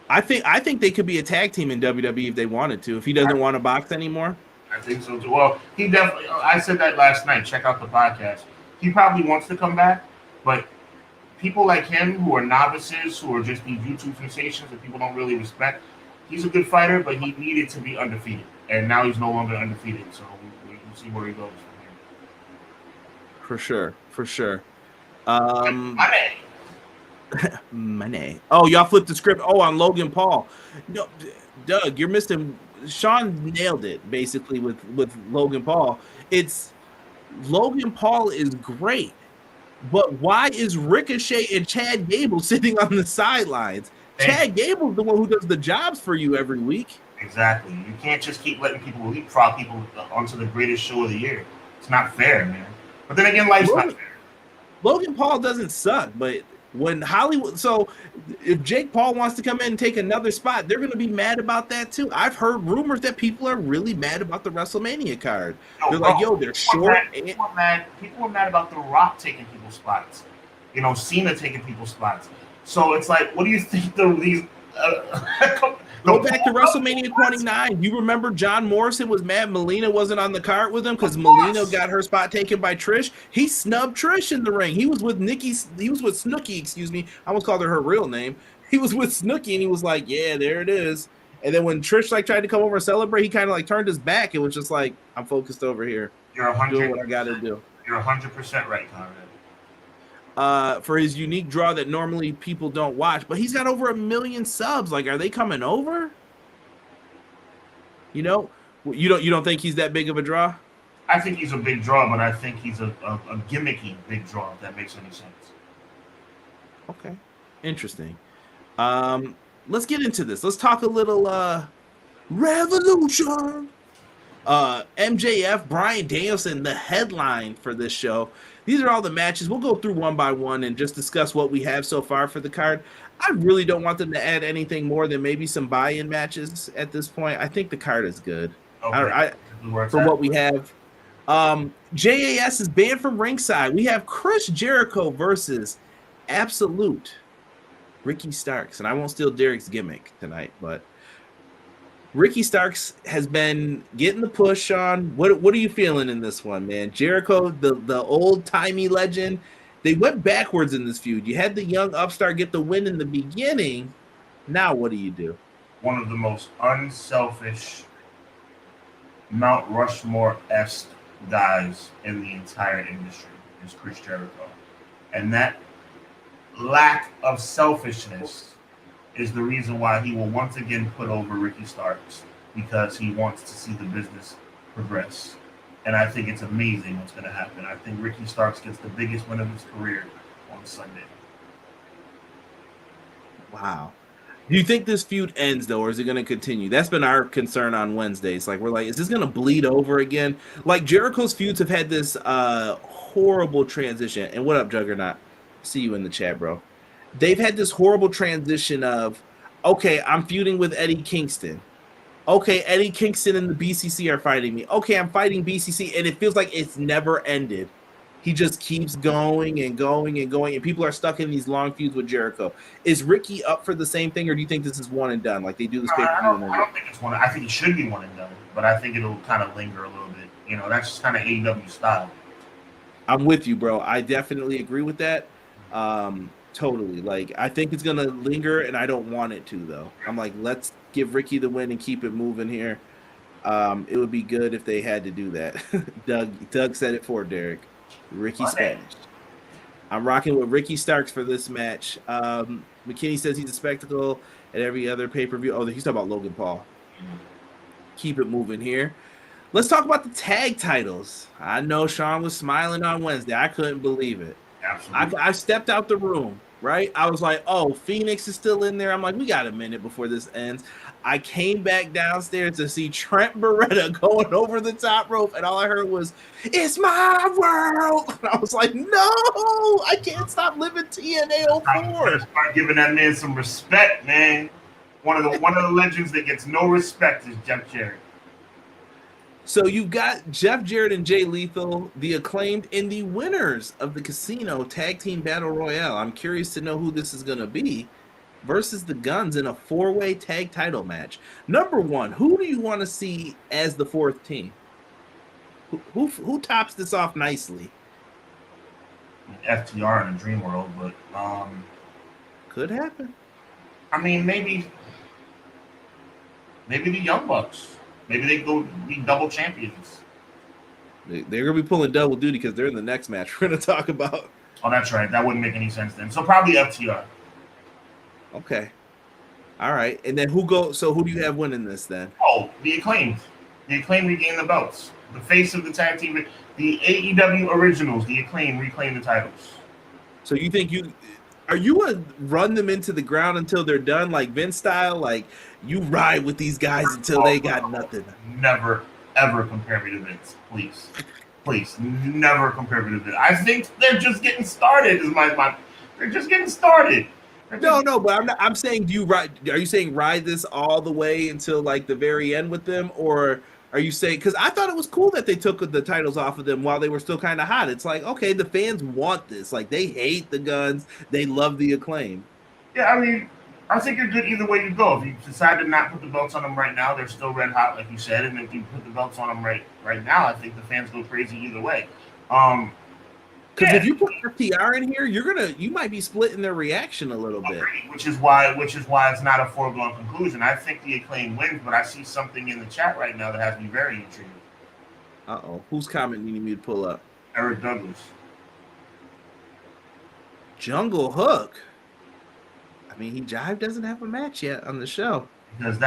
Speaker 1: I think they could be a tag team in WWE if they wanted to. If he doesn't want to box anymore.
Speaker 2: I think so too. Well, he definitely. I said that last night. Check out the podcast. He probably wants to come back, but people like him who are novices, who are just these YouTube sensations that people don't really respect, he's a good fighter, but he needed to be undefeated, and now he's no longer undefeated. So we can see where he goes from here.
Speaker 1: For sure. Money. Oh, y'all flipped the script. Oh, on Logan Paul. No, Doug, you're missing. Sean nailed it basically with Logan Paul. It's Logan Paul is great. But why is Ricochet and Chad Gable sitting on the sidelines? Chad Gable's the one who does the jobs for you every week.
Speaker 2: Exactly. You can't just keep letting people leapfrog people onto the greatest show of the year. It's not fair, man. But then again, life's not fair.
Speaker 1: Logan Paul doesn't suck, but when Hollywood, so if Jake Paul wants to come in and take another spot, they're going to be mad about that too. I've heard rumors that people are really mad about the WrestleMania card. They're like, yo, they're short.
Speaker 2: People are mad about The Rock taking people's spots. You know, Cena taking people's spots. So it's like, what do you think these?
Speaker 1: Go back to WrestleMania 29. You remember John Morrison was mad Melina wasn't on the card with him because Melina got her spot taken by Trish. He snubbed Trish in the ring. He was with Snooki, excuse me. I almost called her real name. He was with Snooki and he was like, yeah, there it is. And then when Trish tried to come over and celebrate, he kind of turned his back and was just like, I'm focused over here.
Speaker 2: You're
Speaker 1: doing what I got to do.
Speaker 2: You're 100% right, Conrad.
Speaker 1: For his unique draw that normally people don't watch, but he's got over 1 million subs. Like, are they coming over? You know, you don't think he's that big of a draw?
Speaker 2: I think he's a big draw, but I think he's a gimmicky big draw, if that makes any sense.
Speaker 1: Okay, interesting. Let's get into this. Let's talk a little Revolution. MJF, Bryan Danielson, the headline for this show. These are all the matches. We'll go through one by one and just discuss what we have so far for the card. I really don't want them to add anything more than maybe some buy-in matches at this point. I think the card is good. Okay. For what we have. JAS is banned from ringside. We have Chris Jericho versus Absolute Ricky Starks. And I won't steal Derek's gimmick tonight, but Ricky Starks has been getting the push on. What are you feeling in this one, man? Jericho, the old-timey legend, they went backwards in this feud. You had the young upstart get the win in the beginning. Now what do you do?
Speaker 2: One of the most unselfish Mount Rushmore-esque guys in the entire industry is Chris Jericho. And that lack of selfishness is the reason why he will once again put over Ricky Starks, because he wants to see the business progress. And I think it's amazing what's going to happen. I think Ricky Starks gets the biggest win of his career on Sunday.
Speaker 1: Wow. Do you think this feud ends, though, or is it going to continue? That's been our concern on Wednesdays. Like, we're like, is this going to bleed over again? Like, Jericho's feuds have had this horrible transition. And what up, Juggernaut? See you in the chat, bro. They've had this horrible transition of, okay, I'm feuding with Eddie Kingston. Okay, Eddie Kingston and the BCC are fighting me. Okay, I'm fighting BCC, and it feels like it's never ended. He just keeps going and going and going, and people are stuck in these long feuds with Jericho. Is Ricky up for the same thing, or do you think this is one and done? Like they do this pay-per-view?
Speaker 2: I don't think it's one. I think it should be one and done, but I think it'll kind of linger a little bit. You know, that's just kind of AEW style.
Speaker 1: I'm with you, bro. I definitely agree with that. Totally. Like, I think it's gonna linger, and I don't want it to, though. I'm like, let's give Ricky the win and keep it moving here. It would be good if they had to do that. Doug said it for Derek. Ricky Spanish. I'm rocking with Ricky Starks for this match. McKinney says he's a spectacle at every other pay-per-view. Oh, he's talking about Logan Paul. Keep it moving here. Let's talk about the tag titles. I know Sean was smiling on Wednesday. I couldn't believe it.
Speaker 2: Absolutely.
Speaker 1: I stepped out the room, right? I was like, oh, Phoenix is still in there. I'm like, we got a minute before this ends. I came back downstairs to see Trent Beretta going over the top rope, and all I heard was, "It's my world." And I was like, no, I can't stop living TNA 04.
Speaker 2: Start giving that man some respect, man. One of the legends that gets no respect is Jeff Jarrett.
Speaker 1: So you've got Jeff Jarrett and Jay Lethal, the Acclaimed, and the winners of the Casino Tag Team Battle Royale. I'm curious to know who this is going to be versus the Guns in a 4-way tag title match. Number one, who do you want to see as the fourth team? Who tops this off nicely?
Speaker 2: FTR in a dream world, but
Speaker 1: could happen.
Speaker 2: I mean, maybe the Young Bucks. Maybe they go be double champions.
Speaker 1: They're going to be pulling double duty because they're in the next match we're going to talk about.
Speaker 2: Oh, that's right. That wouldn't make any sense then. So probably FTR.
Speaker 1: Okay. All right. And then who do you have winning this then?
Speaker 2: Oh, the Acclaimed. The Acclaimed regain the belts. The face of the tag team. The AEW originals, the Acclaimed, reclaim the titles.
Speaker 1: So you think are you gonna run them into the ground until they're done, like Vince style? Like you ride with these guys until they got nothing.
Speaker 2: Never, ever compare me to Vince, please. Please, never compare me to Vince. I think they're just getting started. They're just getting started.
Speaker 1: No, but I'm saying, are you saying ride this all the way until like the very end with them, or are you saying, because I thought it was cool that they took the titles off of them while they were still kind of hot. It's like, okay, the fans want this. Like they hate the Guns, they love the Acclaim.
Speaker 2: Yeah, I mean, I think you're good either way you go. If you decide to not put the belts on them right now, they're still red hot, like you said. And if you put the belts on them right now, I think the fans go crazy either way.
Speaker 1: Because if you put FTR in here, you might be splitting their reaction a little bit.
Speaker 2: Which is why it's not a foregone conclusion. I think the Acclaim wins, but I see something in the chat right now that has me very intrigued.
Speaker 1: Whose comment do you need me to pull up?
Speaker 2: Eric Douglas.
Speaker 1: Jungle Hook. I mean, Jive doesn't have a match yet on the show.
Speaker 2: Because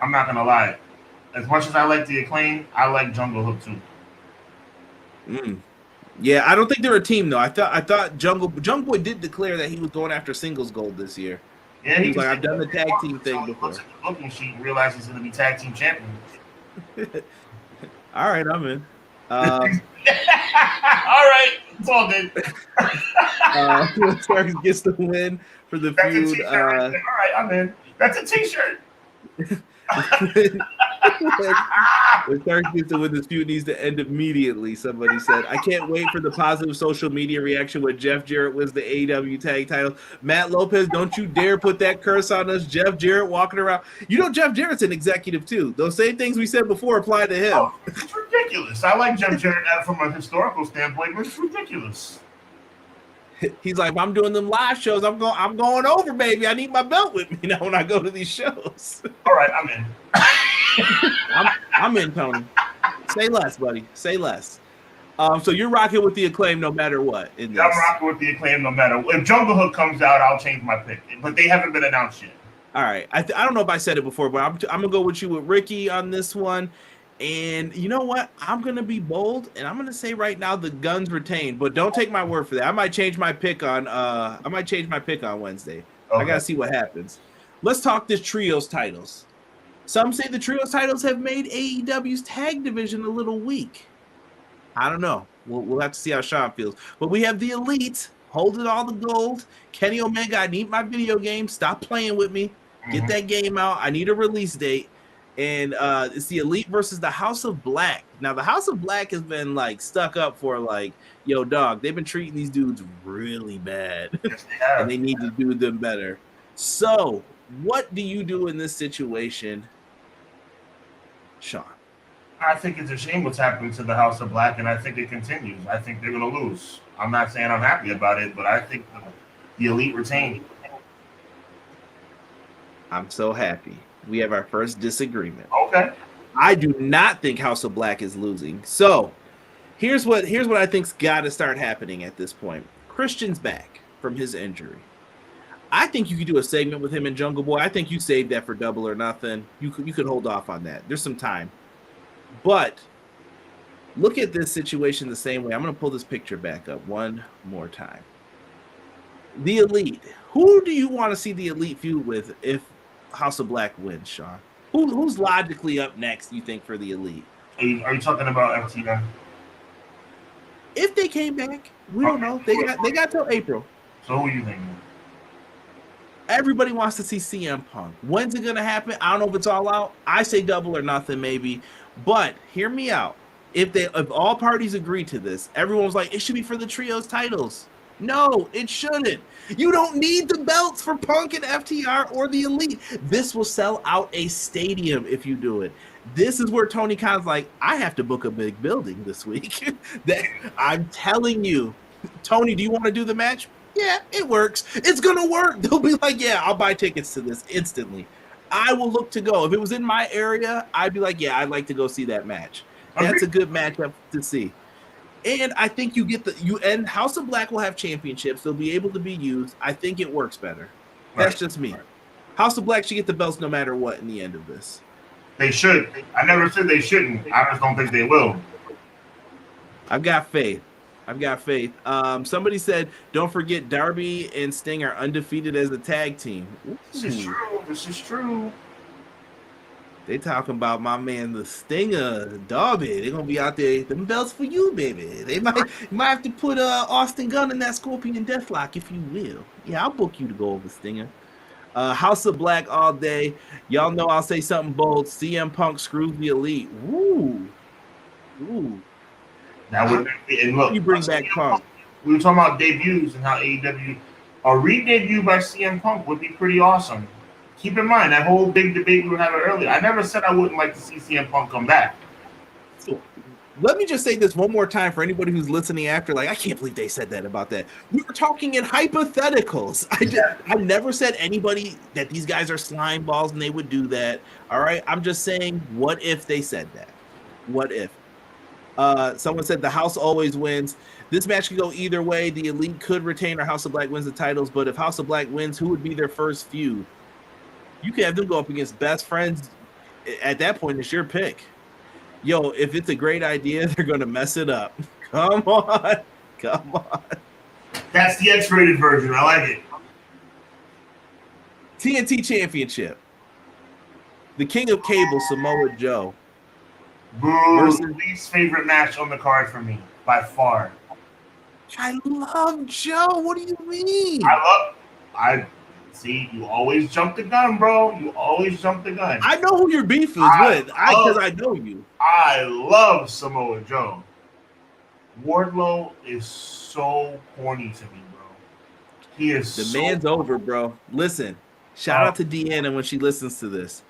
Speaker 2: I'm not gonna lie. As much as I like the Acclaim, I like Jungle Hook too.
Speaker 1: Yeah, I don't think they're a team though. I thought Jungle Boy did declare that he was going after singles gold this year.
Speaker 2: Yeah,
Speaker 1: he's like, I've done the tag team thing before.
Speaker 2: Looks at the booking sheet and realizes he's going to be tag team champion.
Speaker 1: All right, I'm in.
Speaker 2: All right, it's all good.
Speaker 1: Starks gets the win for the feud.
Speaker 2: All right, I'm in. That's a t-shirt.
Speaker 1: When Starks gets to win, this feud needs to end immediately, somebody said. I can't wait for the positive social media reaction when Jeff Jarrett wins the AEW tag title. Matt Lopez, don't you dare put that curse on us. Jeff Jarrett walking around. You know Jeff Jarrett's an executive too. Those same things we said before apply to him.
Speaker 2: Oh, it's ridiculous. I like Jeff Jarrett from a historical standpoint, but it's ridiculous.
Speaker 1: He's like, if I'm doing them live shows, I'm going over, baby. I need my belt with me now when I go to these shows.
Speaker 2: All right, I'm in.
Speaker 1: I'm in, Tony. Say less, buddy. Say less. So you're rocking with the Acclaim no matter what. I'm
Speaker 2: rocking with the Acclaim no matter what. If Jungle Hook comes out, I'll change my pick. But they haven't been announced yet.
Speaker 1: All right. I don't know if I said it before, but I'm going to go with you with Ricky on this one. And you know what? I'm going to be bold, and I'm going to say right now the Guns retain. But don't take my word for that. I might change my pick on Wednesday. Okay. I got to see what happens. Let's talk this Trios titles. Some say the Trios titles have made AEW's tag division a little weak. I don't know. We'll have to see how Sean feels. But we have the Elite holding all the gold. Kenny Omega, I need my video game. Stop playing with me. Get that game out. I need a release date. And it's the Elite versus the House of Black. Now, the House of Black has been, like, stuck up for, like, yo, dog, they've been treating these dudes really bad.
Speaker 2: Yes, they have.
Speaker 1: And they need to do them better. So, what do you do in this situation, Sean?
Speaker 2: I think it's a shame what's happening to the House of Black, and I think it continues. I think they're going to lose. I'm not saying I'm happy about it, but I think the Elite retain.
Speaker 1: I'm so happy. We have our first disagreement.
Speaker 2: Okay.
Speaker 1: I do not think House of Black is losing. So here's what I think's got to start happening at this point. Christian's back from his injury. I think you could do a segment with him and Jungle Boy. I think you saved that for Double or Nothing. You could hold off on that. There's some time. But look at this situation the same way. I'm going to pull this picture back up one more time. The Elite. Who do you want to see the Elite feud with if House of Black wins, Sean? Who's logically up next, you think, for the Elite?
Speaker 2: Are you talking about FTR?
Speaker 1: If they came back, we don't know. They got till April.
Speaker 2: So who are you thinking?
Speaker 1: Everybody wants to see CM Punk. When's it gonna happen? I don't know if it's all out. I say Double or Nothing, maybe. But hear me out. If all parties agree to this, everyone's like, it should be for the Trios titles. No, it shouldn't. You don't need the belts for Punk and FTR or the Elite. This will sell out a stadium if you do it. This is where Tony Khan's like, I have to book a big building this week. I'm telling you. Tony, do you want to do the match? Yeah, it works. It's going to work. They'll be like, yeah, I'll buy tickets to this instantly. I will look to go. If it was in my area, I'd be like, yeah, I'd like to go see that match. That's a good matchup to see. And I think and House of Black will have championships. They'll be able to be used. I think it works better. That's just me. House of Black should get the belts no matter what in the end of this.
Speaker 2: They should. I never said they shouldn't. I just don't think they will.
Speaker 1: I've got faith. I've got faith. Somebody said, don't forget Darby and Sting are undefeated as a tag team. Ooh.
Speaker 2: This is true. This is true.
Speaker 1: They talking about my man, the Stinger, Darby. They're gonna be out there. Them belts for you, baby. They might have to put Austin Gunn in that Scorpion Deathlock, if you will. Yeah, I'll book you to go over Stinger. House of Black all day. Y'all know I'll say something bold. CM Punk screws the Elite. Ooh.
Speaker 2: That would be, and look,
Speaker 1: you bring back Punk.
Speaker 2: We were talking about debuts and how AEW, a re-debut by CM Punk would be pretty awesome. Keep in mind that whole big debate we were having earlier. I never said I wouldn't like to see CM Punk come back.
Speaker 1: So, let me just say this one more time for anybody who's listening after, like, I can't believe they said that about that. We were talking in hypotheticals. I never said anybody that these guys are slime balls and they would do that. All right. I'm just saying, what if they said that? What if? Someone said the House always wins. This match could go either way. The Elite could retain or House of Black wins the titles, but if House of Black wins, who would be their first feud? You could have them go up against best friends. At that point, it's your pick. Yo, if it's a great idea, they're going to mess it up. Come on.
Speaker 2: That's the X-rated version. I like it.
Speaker 1: TNT Championship. The King of Cable, Samoa Joe.
Speaker 2: Versus least favorite match on the card for me, by far.
Speaker 1: I love Joe. What do you mean?
Speaker 2: See, you always jump the gun, bro. You always jump the gun.
Speaker 1: I know who your beef is with, because I know you.
Speaker 2: I love Samoa Joe. Wardlow is so corny to me, bro. He is
Speaker 1: the man's over, bro. Listen, shout out to Deanna when she listens to this.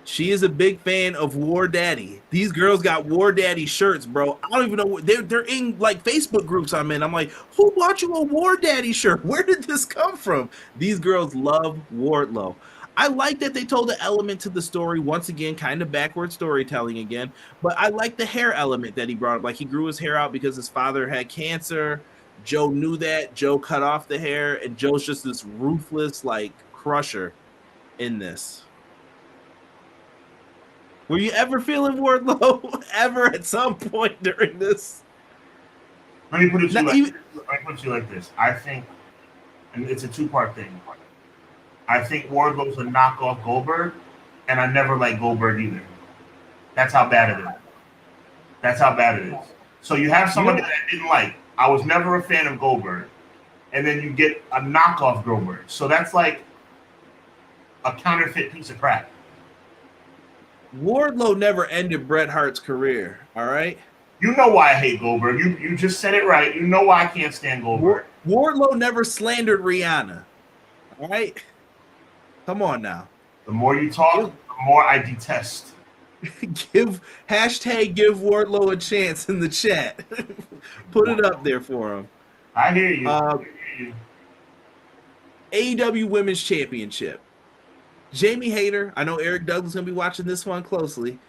Speaker 1: She is a big fan of War Daddy. These girls got War Daddy shirts, bro. I don't even know. They're in like Facebook groups I'm in. I'm like, who bought you a War Daddy shirt? Where did this come from? These girls love Wardlow. I like that they told an element to the story. Once again, kind of backward storytelling again. But I like the hair element that he brought up. Like he grew his hair out because his father had cancer. Joe knew that. Joe cut off the hair. And Joe's just this ruthless like crusher in this. Were you ever feeling Wardlow ever at some point during this?
Speaker 2: Let me put it to you like this. I think, and it's a two-part thing. I think Wardlow's a knockoff Goldberg, and I never liked Goldberg either. That's how bad it is. So you have somebody that I didn't like. I was never a fan of Goldberg, and then you get a knockoff Goldberg. So that's like a counterfeit piece of crap.
Speaker 1: Wardlow never ended Bret Hart's career, all right?
Speaker 2: You know why I hate Goldberg. You just said it right. You know why I can't stand Goldberg.
Speaker 1: Wardlow never slandered Rihanna, all right? Come on now.
Speaker 2: The more you talk, the more I detest.
Speaker 1: Give Wardlow a chance in the chat. Put it up there for him.
Speaker 2: I hear you.
Speaker 1: AEW Women's Championship. Jamie Hayter, I know Eric Douglas is going to be watching this one closely,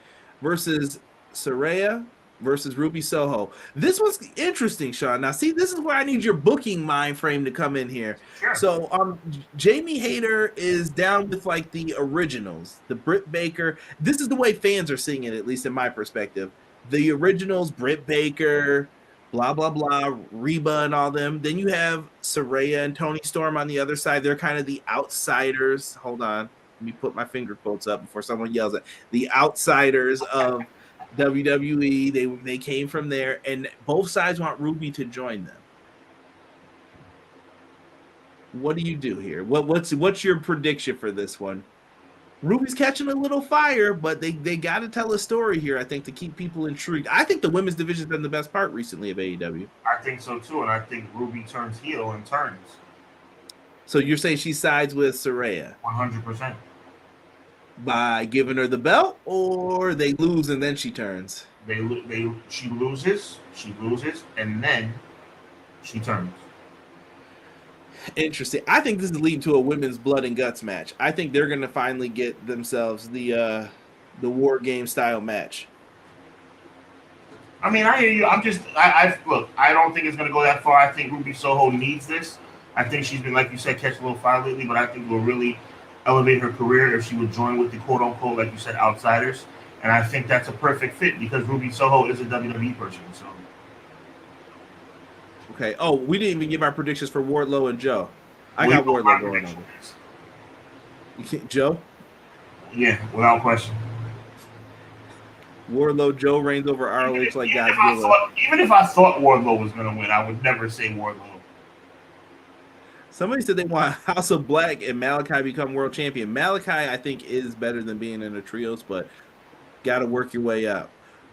Speaker 1: versus Saraya versus Ruby Soho. This was interesting, Sean. Now, see, this is where I need your booking mind frame to come in here.
Speaker 2: Sure.
Speaker 1: So, Jamie Hayter is down with, like, the originals, the Britt Baker. This is the way fans are seeing it, at least in my perspective. The originals, Britt Baker, blah, blah, blah, Reba and all them. Then you have Saraya and Toni Storm on the other side. They're kind of the outsiders. Hold on. Let me put my finger quotes up before someone yells at the outsiders of WWE. They came from there, and both sides want Ruby to join them. What do you do here? What's your prediction for this one? Ruby's catching a little fire, but they got to tell a story here, I think, to keep people intrigued. I think the women's division has been the best part recently of AEW.
Speaker 2: I think so too, and I think Ruby turns heel and turns.
Speaker 1: So you're saying she sides with Saraya?
Speaker 2: 100%.
Speaker 1: By giving her the belt, or they lose and then she turns?
Speaker 2: She loses, and then she turns.
Speaker 1: Interesting. I think this is leading to a women's blood and guts match. I think they're going to finally get themselves the War Game style match.
Speaker 2: I mean, I hear you. Look, I don't think it's going to go that far. I think Ruby Soho needs this. I think she's been, like you said, catching a little fire lately, but I think it will really elevate her career if she would join with the quote-unquote, like you said, outsiders. And I think that's a perfect fit because Ruby Soho is a WWE person. So
Speaker 1: Okay. Oh, we didn't even give our predictions for Wardlow and Joe. I got Wardlow going over. You can't, Joe?
Speaker 2: Yeah, without question.
Speaker 1: Wardlow, Joe reigns over ROH like Godzilla.
Speaker 2: Even if I thought Wardlow was going to win, I would never say Wardlow.
Speaker 1: Somebody said they want House of Black and Malachi become world champion. Malachi, I think, is better than being in the trios, but got to work your way up.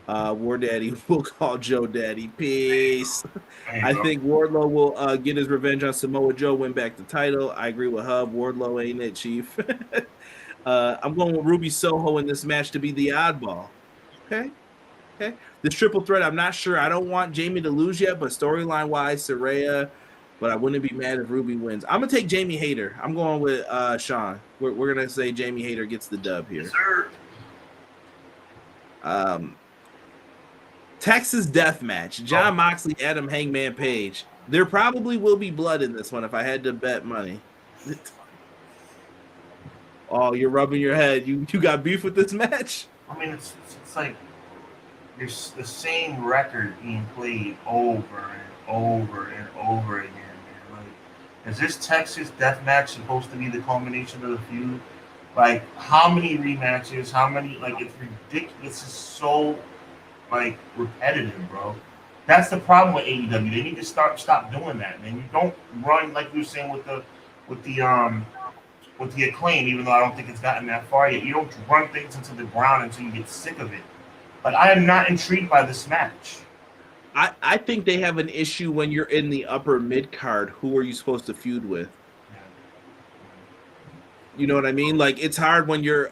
Speaker 1: War Daddy will call Joe Daddy. Peace. I think Wardlow will get his revenge on Samoa Joe, win back the title. I agree with Hub. Wardlow ain't it, Chief. I'm going with Ruby Soho in this match to be the oddball. Okay. This triple threat, I'm not sure. I don't want Jamie to lose yet, but storyline wise, Saraya. But I wouldn't be mad if Ruby wins. I'm gonna take Jamie Hayter. I'm going with Sean. We're gonna say Jamie Hayter gets the dub here.
Speaker 2: Yes,
Speaker 1: Texas Death Match. John Moxley, Adam Hangman Page. There probably will be blood in this one if I had to bet money. Oh, you're rubbing your head. You got beef with this match?
Speaker 2: I mean, it's like there's the same record being played over and over and over again. Man. Like, is this Texas Death Match supposed to be the culmination of the feud? Like, how many rematches? How many? Like, it's ridiculous. It's so like repetitive, bro. That's the problem with AEW. They need to stop doing that, man. You don't run like you were saying with the Acclaim, even though I don't think it's gotten that far yet. You don't run things into the ground until you get sick of it. But I am not intrigued by this match.
Speaker 1: I think they have an issue when you're in the upper mid card. Who are you supposed to feud with? You know what I mean? Like, it's hard when you're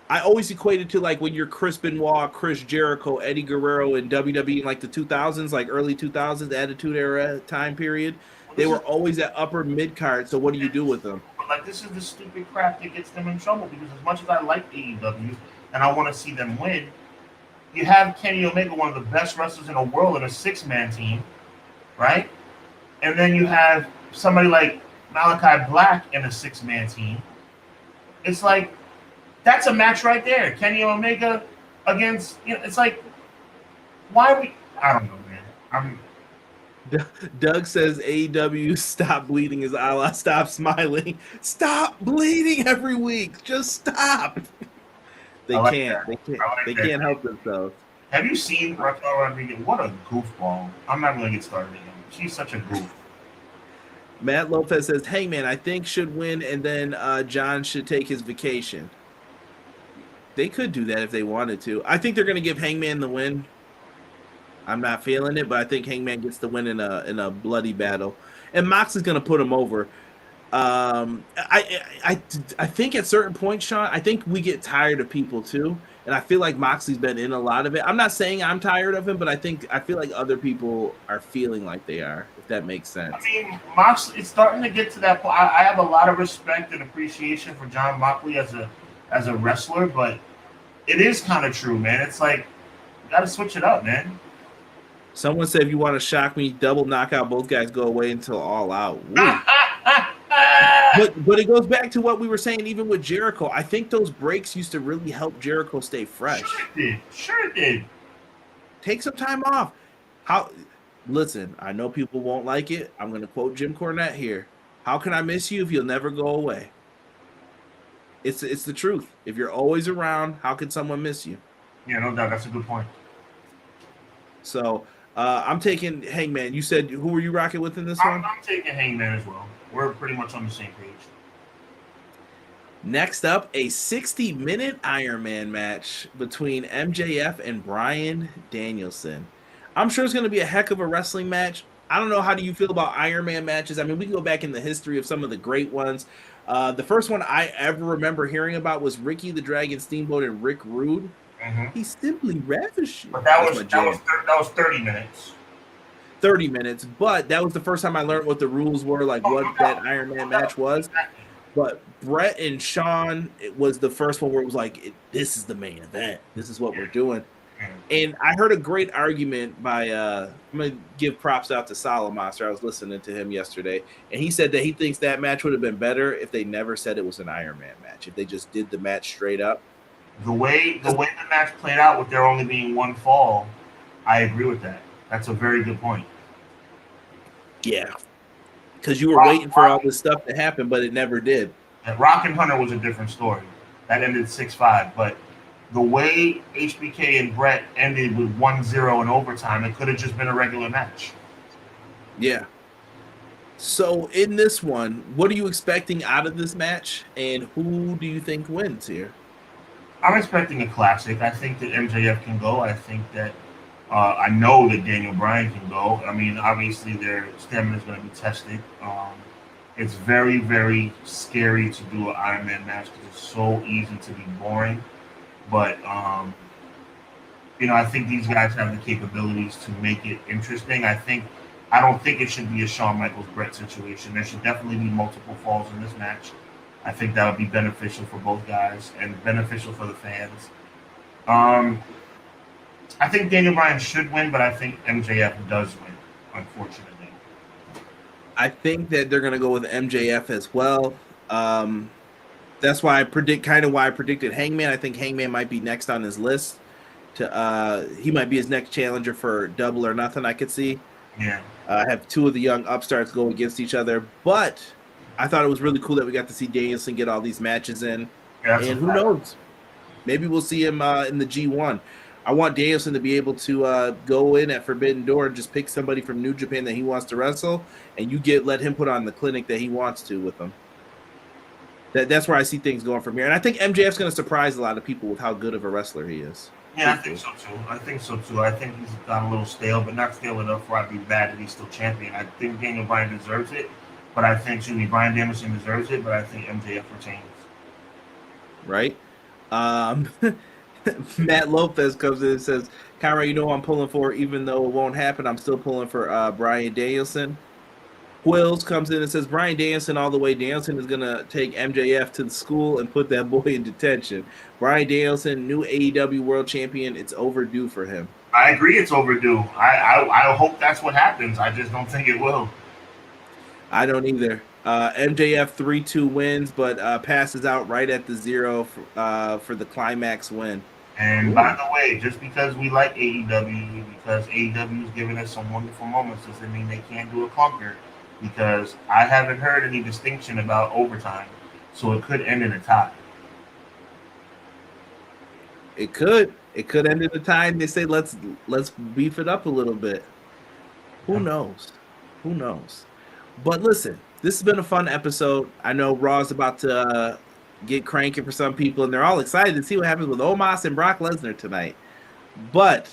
Speaker 1: I always equate it to like when you're Chris Benoit, Chris Jericho, Eddie Guerrero in WWE in like the 2000s, like early 2000s, the Attitude Era time period. They were always at upper mid card. So what do you do with them?
Speaker 2: Like, this is the stupid crap that gets them in trouble, because as much as I like AEW and I want to see them win, you have Kenny Omega, one of the best wrestlers in the world, in a 6-man team, right? And then you have somebody like Malachi Black in a 6-man team. It's like, that's a match right there. Kenny Omega against, it's like, why are we? I don't know, man.
Speaker 1: Doug says AEW stop bleeding is a la stop smiling. Stop bleeding every week. Just stop. They can't help themselves.
Speaker 2: Have you seen Raquel Rodriguez? What a goofball. I'm not going to get started again. She's such a goof.
Speaker 1: Matt Lopez says, hey, man, I think should win, and then John should take his vacation. They could do that if they wanted to. I think they're going to give Hangman the win. I'm not feeling it, but I think Hangman gets the win in a bloody battle. And Mox is going to put him over. I think at certain points, Sean, I think we get tired of people too. And I feel like Moxley's been in a lot of it. I'm not saying I'm tired of him, but I feel like other people are feeling like they are, if that makes sense.
Speaker 2: I mean, Moxley, it's starting to get to that point. I have a lot of respect and appreciation for John Moxley as a wrestler, but it is kind of true, man. It's like, you got to switch it up, man.
Speaker 1: Someone said, if you want to shock me, double knockout, both guys go away until all out. But it goes back to what we were saying, even with Jericho. I think those breaks used to really help Jericho stay fresh.
Speaker 2: Sure it did.
Speaker 1: Take some time off. Listen, I know people won't like it. I'm going to quote Jim Cornette here. How can I miss you if you'll never go away? It's the truth. If you're always around, how can someone miss you?
Speaker 2: Yeah, no doubt. That's a good point.
Speaker 1: So I'm taking Hangman. You said, who were you rocking with in this one?
Speaker 2: I'm taking Hangman as well. We're pretty much on the same page.
Speaker 1: Next up, a 60-minute Iron Man match between MJF and Bryan Danielson. I'm sure it's going to be a heck of a wrestling match. I don't know, how do you feel about Iron Man matches? I mean, we can go back in the history of some of the great ones. The first one I ever remember hearing about was Ricky the Dragon Steamboat and Rick Rude.
Speaker 2: Mm-hmm.
Speaker 1: He simply ravished.
Speaker 2: But that was 30 minutes.
Speaker 1: 30 minutes, but that was the first time I learned what the rules were, like what that Iron Man match was. But Brett and Sean, it was the first one where it was like, this is the main event. This is what we're doing. And I heard a great argument by, I'm going to give props out to Solomonster. I was listening to him yesterday, and he said that he thinks that match would have been better if they never said it was an Iron Man match, if they just did the match straight up.
Speaker 2: The way the match played out with there only being one fall, I agree with that. That's a very good point.
Speaker 1: Yeah, because you were waiting for all this stuff to happen, but it never did.
Speaker 2: And Rock and Hunter was a different story. That ended 6-5, but the way HBK and Brett ended with 1-0 in overtime, it could have just been a regular match.
Speaker 1: Yeah. So in this one, what are you expecting out of this match, and who do you think wins here?
Speaker 2: I'm expecting a classic. I think that MJF can go. I think that I know that Daniel Bryan can go. I mean, obviously their stamina is going to be tested. It's very, very scary to do an Iron Man match because it's so easy to be boring. But I think these guys have the capabilities to make it interesting. I don't think it should be a Shawn Michaels Brett situation. There should definitely be multiple falls in this match. I think that would be beneficial for both guys and beneficial for the fans. I think Daniel Bryan should win, but I think MJF does win, unfortunately.
Speaker 1: I think that they're going to go with MJF as well. That's why I predicted Hangman. I think Hangman might be next on his list. He might be his next challenger for Double or Nothing, I could see.
Speaker 2: Yeah.
Speaker 1: Have two of the young upstarts go against each other. But I thought it was really cool that we got to see Danielson get all these matches in.
Speaker 2: Yeah,
Speaker 1: and who knows? Maybe we'll see him in the G1. I want Danielson to be able to go in at Forbidden Door and just pick somebody from New Japan that he wants to wrestle, and let him put on the clinic that he wants to with them. That's where I see things going from here. And I think MJF's going to surprise a lot of people with how good of a wrestler he is.
Speaker 2: Yeah, I think so too. I think he's gotten a little stale, but not stale enough for I'd be bad that he's still champion. I think Daniel Bryan deserves it, but I think Bryan Danielson deserves it, but I think MJF retains.
Speaker 1: Right? Matt Lopez comes in and says, Conrad, I'm pulling for, even though it won't happen, I'm still pulling for Bryan Danielson. Quills comes in and says, Bryan Danielson all the way. Danielson is going to take MJF to the school and put that boy in detention. Bryan Danielson, new AEW world champion. It's overdue for him.
Speaker 2: I agree it's overdue. I hope that's what happens. I just don't think it will.
Speaker 1: I don't either. MJF 3-2 wins, but passes out right at the 0 for the climax win.
Speaker 2: And by the way, just because we like AEW, because AEW is giving us some wonderful moments, doesn't mean they can't do a clunker. Because I haven't heard any distinction about overtime, so it could end in a tie.
Speaker 1: It could end in a tie. They say let's beef it up a little bit. Who knows? But listen, this has been a fun episode. I know Raw's about to get cranking for some people, and they're all excited to see what happens with Omos and Brock Lesnar tonight. But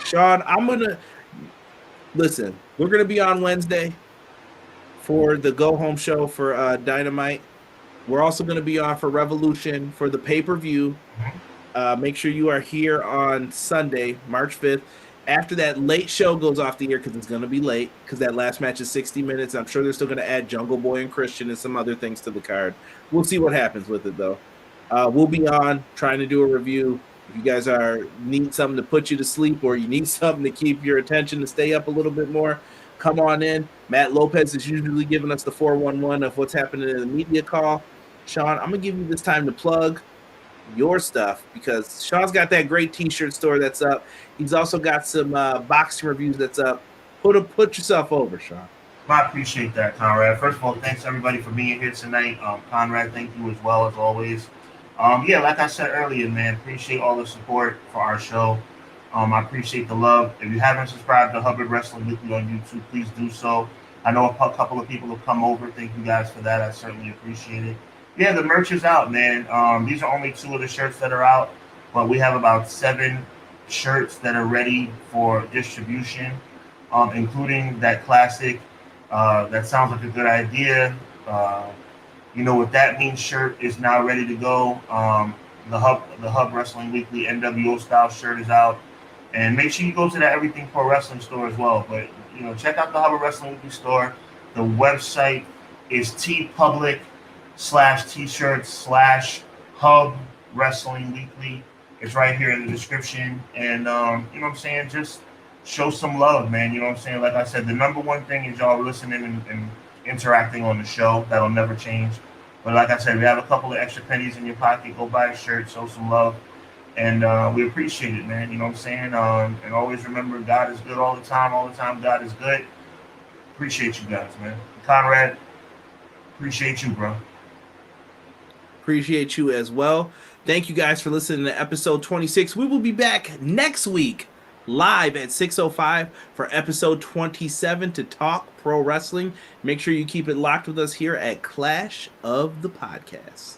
Speaker 1: Sean, we're gonna be on Wednesday for the go home show for Dynamite. We're also going to be on for Revolution for the pay-per-view. Make sure you are here on Sunday, March 5th. After that late show goes off the air, because it's going to be late, because that last match is 60 minutes. I'm sure they're still going to add Jungle Boy and Christian and some other things to the card. We'll see what happens with it, though. We'll be on trying to do a review. If you guys need something to put you to sleep, or you need something to keep your attention to stay up a little bit more, come on in. Matt Lopez is usually giving us the 411 of what's happening in the media call. Sean, I'm going to give you this time to plug your stuff, because Sean's got that great t-shirt store that's up. He's also got some boxing reviews that's up. Put yourself over, Sean.
Speaker 2: I appreciate that, Conrad. First of all, thanks everybody for being here tonight. Conrad, thank you as well as always. Like I said earlier, man, appreciate all the support for our show. I appreciate the love. If you haven't subscribed to Hubbard Wrestling Weekly on YouTube, please do so. I know a couple of people have come over. Thank you guys for that. I certainly appreciate it. Yeah, the merch is out, man. These are only 2 of the shirts that are out, but we have about 7 shirts that are ready for distribution, including that classic. That sounds like a good idea. You know what that means shirt is now ready to go. The Hub Wrestling Weekly NWO style shirt is out. And make sure you go to that Everything Pro Wrestling store as well. But, check out the Hubbard Wrestling Weekly store. The website is tpublic/t-shirts/Hub Wrestling Weekly. It's right here in the description. And, just show some love, man. You know what I'm saying? Like I said, the number one thing is y'all listening and interacting on the show. That'll never change. But like I said, we have a couple of extra pennies in your pocket. Go buy a shirt, show some love. And we appreciate it, man. You know what I'm saying? And always remember, God is good all the time. All the time, God is good. Appreciate you guys, man. Conrad, appreciate you, bro.
Speaker 1: Appreciate you as well. Thank you guys for listening to episode 26. We will be back next week live at 6:05 for episode 27 to talk pro wrestling. Make sure you keep it locked with us here at Clash of the Podcast.